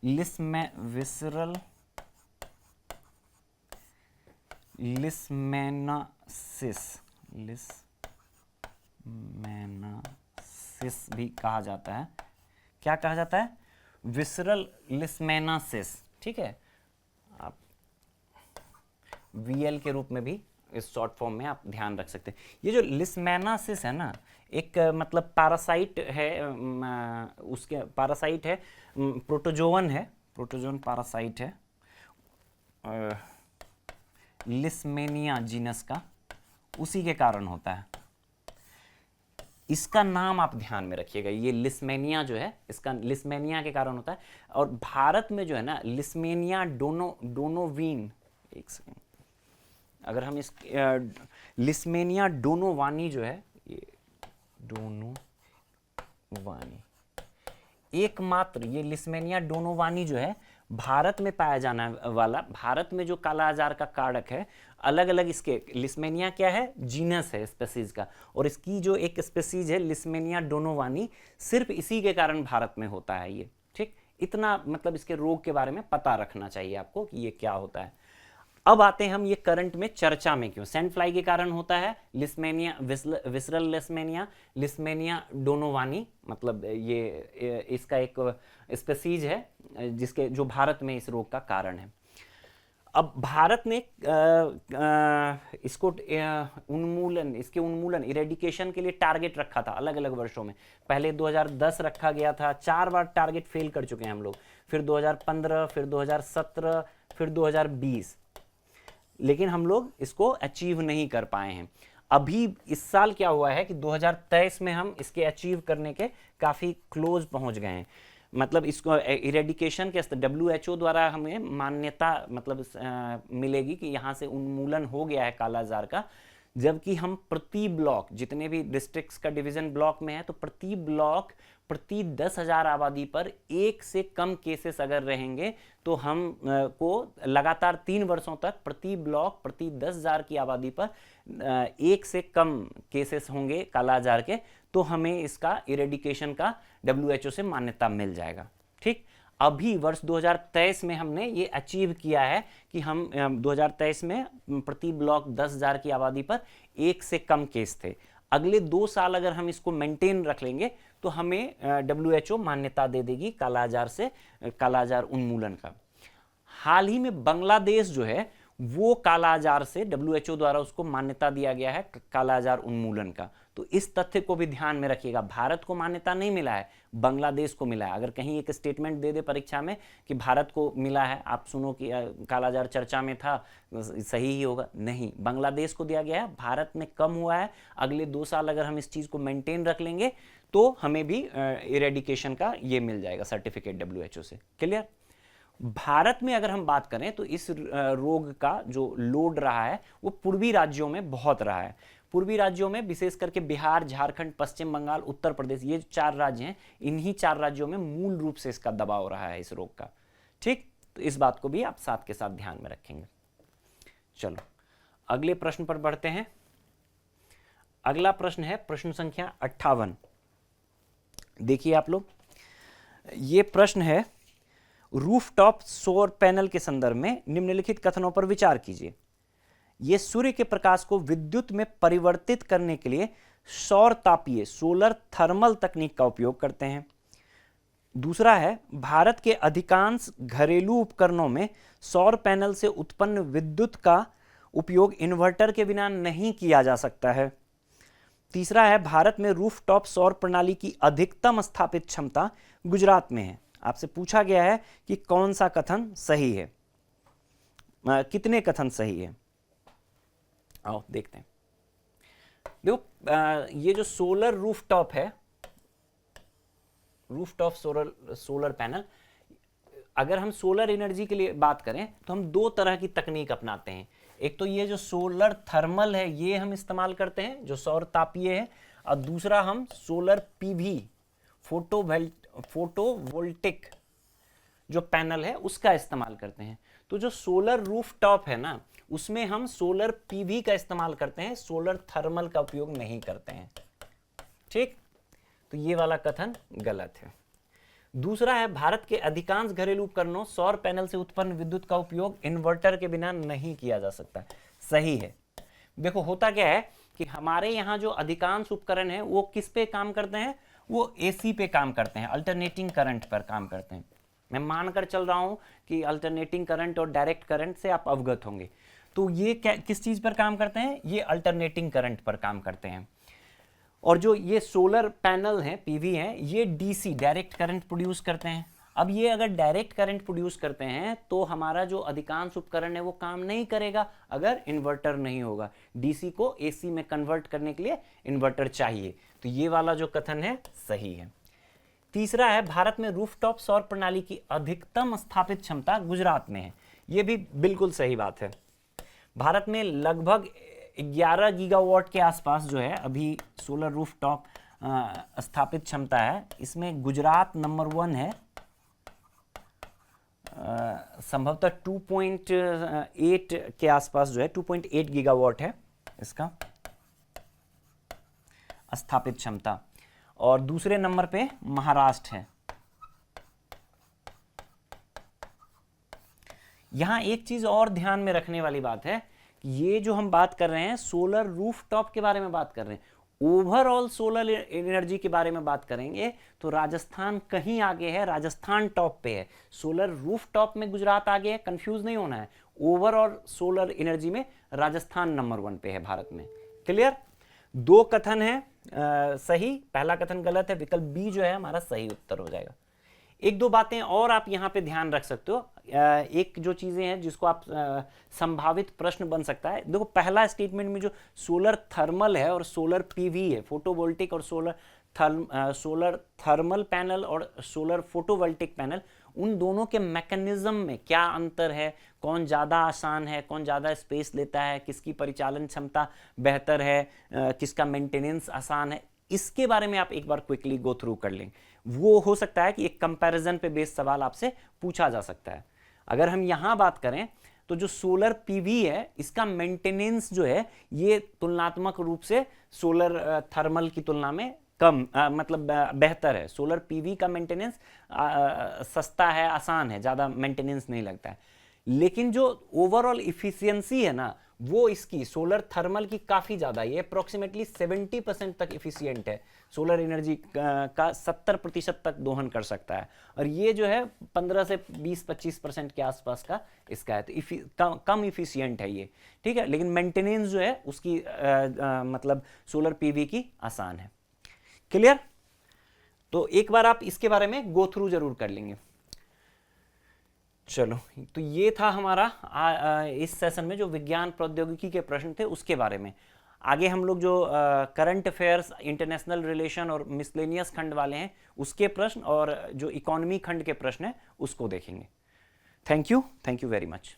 लिस्मेनासिस भी कहा जाता है। क्या कहा जाता है? विसरल लिस्मेनासिस। ठीक है, आप वीएल के रूप में भी इस शॉर्ट फॉर्म में आप ध्यान रख सकते हैं। ये जो लिस्मेनासिस है ना, एक मतलब पैरासाइट है, उसके पैरासाइट है, प्रोटोजोवन है, प्रोटोजोन पैरासाइट है लिस्मेनिया जीनस का, उसी के कारण होता है। इसका नाम आप ध्यान में रखिएगा, ये लिस्मेनिया जो है, इसका लिस्मेनिया के कारण होता है। और भारत में जो है ना, लिस्मेनिया डोनोवीन, एक सेकेंड, अगर हम इस लिस्मेनिया डोनोवानी जो है, ये डोनोवानी, एकमात्र ये लिस्मेनिया डोनोवानी जो है भारत में पाया जाने वाला, भारत में जो काला आजार का कारक है, अलग अलग इसके, लिस्मेनिया क्या है? जीनस है, स्पेसीज का, और इसकी जो एक स्पेसीज है लिस्मेनिया डोनोवानी, सिर्फ इसी के कारण भारत में होता है ये। ठीक, इतना मतलब इसके रोग के बारे में पता रखना चाहिए आपको कि ये क्या होता है। अब आते हैं हम ये करंट में चर्चा में क्यों। सैंड फ्लाई के कारण होता है लिस्मेनिया, विसरल लिस्मेनिया डोनोवानी, मतलब ये इसका एक स्पेसीज है जिसके, जो भारत में इस रोग का कारण है। अब भारत ने इसको उन्मूलन, इसके उन्मूलन, इरेडिकेशन के लिए टारगेट रखा था अलग अलग वर्षों में। पहले 2010 रखा गया था, 4 बार टारगेट फेल कर चुके हैं हम लोग, फिर 2015, फिर 2017, फिर 2020, लेकिन हम लोग इसको अचीव नहीं कर पाए हैं। अभी इस साल क्या हुआ है कि 2023 में हम इसके अचीव करने के काफ़ी क्लोज पहुंच गए हैं। मतलब इसको इरेडिकेशन के WHO द्वारा हमें मान्यता मतलब मिलेगी कि यहाँ से उन्मूलन हो गया है काला आजार का, जबकि हम प्रति ब्लॉक, जितने भी डिस्ट्रिक्ट्स का डिवीजन ब्लॉक में है, तो प्रति ब्लॉक प्रति 10,000 आबादी पर एक से कम केसेस अगर रहेंगे तो हम को लगातार 3 वर्षों तक प्रति ब्लॉक प्रति 10,000 की आबादी पर एक से कम केसेस होंगे काला आजार के, तो हमें इसका इरेडिकेशन का WHO से मान्यता मिल जाएगा। ठीक, अभी वर्ष 2023 में हमने ये अचीव किया है कि हम 2023 में प्रति ब्लॉक 10,000 की आबादी पर एक से कम केस थे। अगले 2 साल अगर हम इसको मेंटेन रख लेंगे तो हमें WHO मान्यता दे देगी काला आजार से, काला आजार उन्मूलन का। हाल ही में बांग्लादेश जो है वो काला आजार से WHO द्वारा उसको मान्यता दिया गया है काला आजार उन्मूलन का। तो इस तथ्य को भी ध्यान में रखिएगा, भारत को मान्यता नहीं मिला है, बांग्लादेश को मिला है। अगर कहीं एक स्टेटमेंट दे दे परीक्षा में कि भारत को मिला है, आप सुनो कि कालाजार चर्चा में था, सही ही होगा, नहीं, बांग्लादेश को दिया गया है, भारत में कम हुआ है। अगले 2 साल अगर हम इस चीज को मेंटेन रख लेंगे तो हमें भी इरेडिकेशन का ये मिल जाएगा सर्टिफिकेट WHO से। क्लियर? भारत में अगर हम बात करें तो इस रोग का जो लोड रहा है वो पूर्वी राज्यों में बहुत रहा है। पूर्वी राज्यों में विशेष करके बिहार, झारखंड, पश्चिम बंगाल, उत्तर प्रदेश, ये 4 राज्य हैं, इन्हीं 4 राज्यों में मूल रूप से इसका दबाव रहा है इस रोग का। ठीक, तो इस बात को भी आप साथ के साथ ध्यान में रखेंगे। चलो अगले प्रश्न पर बढ़ते हैं। अगला प्रश्न है प्रश्न संख्या 58। देखिए आप लोग, ये प्रश्न है, रूफटॉप सौर पैनल के संदर्भ में निम्नलिखित कथनों पर विचार कीजिए। ये सूर्य के प्रकाश को विद्युत में परिवर्तित करने के लिए सौर तापीय सोलर थर्मल तकनीक का उपयोग करते हैं। दूसरा है, भारत के अधिकांश घरेलू उपकरणों में सौर पैनल से उत्पन्न विद्युत का उपयोग इन्वर्टर के बिना नहीं किया जा सकता है। तीसरा है, भारत में रूफटॉप सौर प्रणाली की अधिकतम स्थापित क्षमता गुजरात में है। आपसे पूछा गया है कि कौन सा कथन सही है, कितने कथन सही है। आओ देखते हैं। देखो ये जो सोलर रूफटॉप है, रूफटॉप सोलर पैनल, अगर हम सोलर एनर्जी के लिए बात करें तो हम 2 तरह की तकनीक अपनाते हैं। एक तो ये जो सोलर थर्मल है ये हम इस्तेमाल करते हैं जो सौर तापीय है, और दूसरा हम सोलर PV फोटोवोल्टिक जो पैनल है उसका इस्तेमाल करते हैं। तो जो सोलर रूफटॉप है ना, उसमें हम सोलर PV का इस्तेमाल करते हैं, सोलर थर्मल का उपयोग नहीं करते हैं। ठीक, तो ये वाला कथन गलत है। दूसरा है, भारत के अधिकांश घरेलू उपकरणों सौर पैनल से उत्पन्न विद्युत का उपयोग इन्वर्टर के बिना नहीं किया जा सकता। सही है। देखो होता क्या है कि हमारे यहाँ जो अधिकांश उपकरण है वो किस पे काम करते हैं, वो AC पे काम करते हैं, अल्टरनेटिंग करंट पर काम करते हैं। मैं मानकर चल रहा हूं कि अल्टरनेटिंग करंट और डायरेक्ट करंट से आप अवगत होंगे। तो ये किस चीज पर काम करते हैं, ये अल्टरनेटिंग करंट पर काम करते हैं। और जो ये सोलर पैनल हैं, PV हैं, ये DC डायरेक्ट करंट प्रोड्यूस करते हैं। अब ये अगर डायरेक्ट करंट प्रोड्यूस करते हैं तो हमारा जो अधिकांश उपकरण है वो काम नहीं करेगा अगर इन्वर्टर नहीं होगा। DC को AC में कन्वर्ट करने के लिए इन्वर्टर चाहिए। तो ये वाला जो कथन है सही है। तीसरा है, भारत में रूफटॉप सौर प्रणाली की अधिकतम स्थापित क्षमता गुजरात में है। ये भी बिल्कुल सही बात है। भारत में लगभग 11 गीगावाट के आसपास जो है अभी सोलर रूफटॉप स्थापित क्षमता है। इसमें गुजरात नंबर 1 है, संभवतः 2.8 के आसपास जो है, 2.8 गीगावाट है इसका स्थापित क्षमता। और दूसरे नंबर पे महाराष्ट्र है। यहां एक चीज और ध्यान में रखने वाली बात है, ये जो हम बात कर रहे हैं सोलर रूफटॉप के बारे में बात कर रहे हैं, ओवरऑल सोलर एनर्जी के बारे में बात करेंगे तो राजस्थान कहीं आगे है, राजस्थान टॉप पे है। सोलर रूफटॉप में गुजरात आगे है, कंफ्यूज नहीं होना है। ओवरऑल सोलर एनर्जी में राजस्थान नंबर 1 पे है भारत में। क्लियर? 2 कथन है सही, पहला कथन गलत है, विकल्प बी जो है हमारा सही उत्तर हो जाएगा। 1-2 बातें और आप यहां पे ध्यान रख सकते हो। एक जो चीजें हैं जिसको आप संभावित प्रश्न बन सकता है। देखो पहला स्टेटमेंट में जो सोलर थर्मल है और सोलर PV है, फोटोवोल्टिक और सोलर थर्मल पैनल और सोलर फोटोवोल्टिक पैनल, उन दोनों के मैकेनिज्म में क्या अंतर है, कौन ज़्यादा आसान है, कौन ज़्यादा स्पेस लेता है, किसकी परिचालन क्षमता बेहतर है, किसका मेंटेनेंस आसान है, इसके बारे में आप एक बार क्विकली गो थ्रू कर लें। वो हो सकता है कि एक कंपैरिजन पे बेस्ड सवाल आपसे पूछा जा सकता है। अगर हम यहाँ बात करें तो जो सोलर PV है इसका मेंटेनेंस जो है ये तुलनात्मक रूप से सोलर थर्मल की तुलना में कम मतलब बेहतर है। सोलर PV का मेंटेनेंस सस्ता है, आसान है, ज़्यादा मेंटेनेंस नहीं लगता है। लेकिन जो ओवरऑल इफिशियंसी है ना वो इसकी सोलर थर्मल की काफ़ी ज़्यादा, ये अप्रोक्सीमेटली 70% तक इफिशियंट है, सोलर एनर्जी का 70% तक दोहन कर सकता है। और ये जो है 15 से 20-25% के आसपास का इसका है, तो कम इफिशियंट है ये, ठीक है। लेकिन मेंटेनेंस जो है उसकी मतलब सोलर पीवी की आसान है। क्लियर? तो एक बार आप इसके बारे में गो थ्रू जरूर कर लेंगे। चलो, तो ये था हमारा इस सेशन में जो विज्ञान प्रौद्योगिकी के प्रश्न थे उसके बारे में। आगे हम लोग जो करंट अफेयर्स, इंटरनेशनल रिलेशन और मिसलेनियस खंड वाले हैं उसके प्रश्न, और जो इकोनॉमी खंड के प्रश्न हैं उसको देखेंगे। Thank you very much.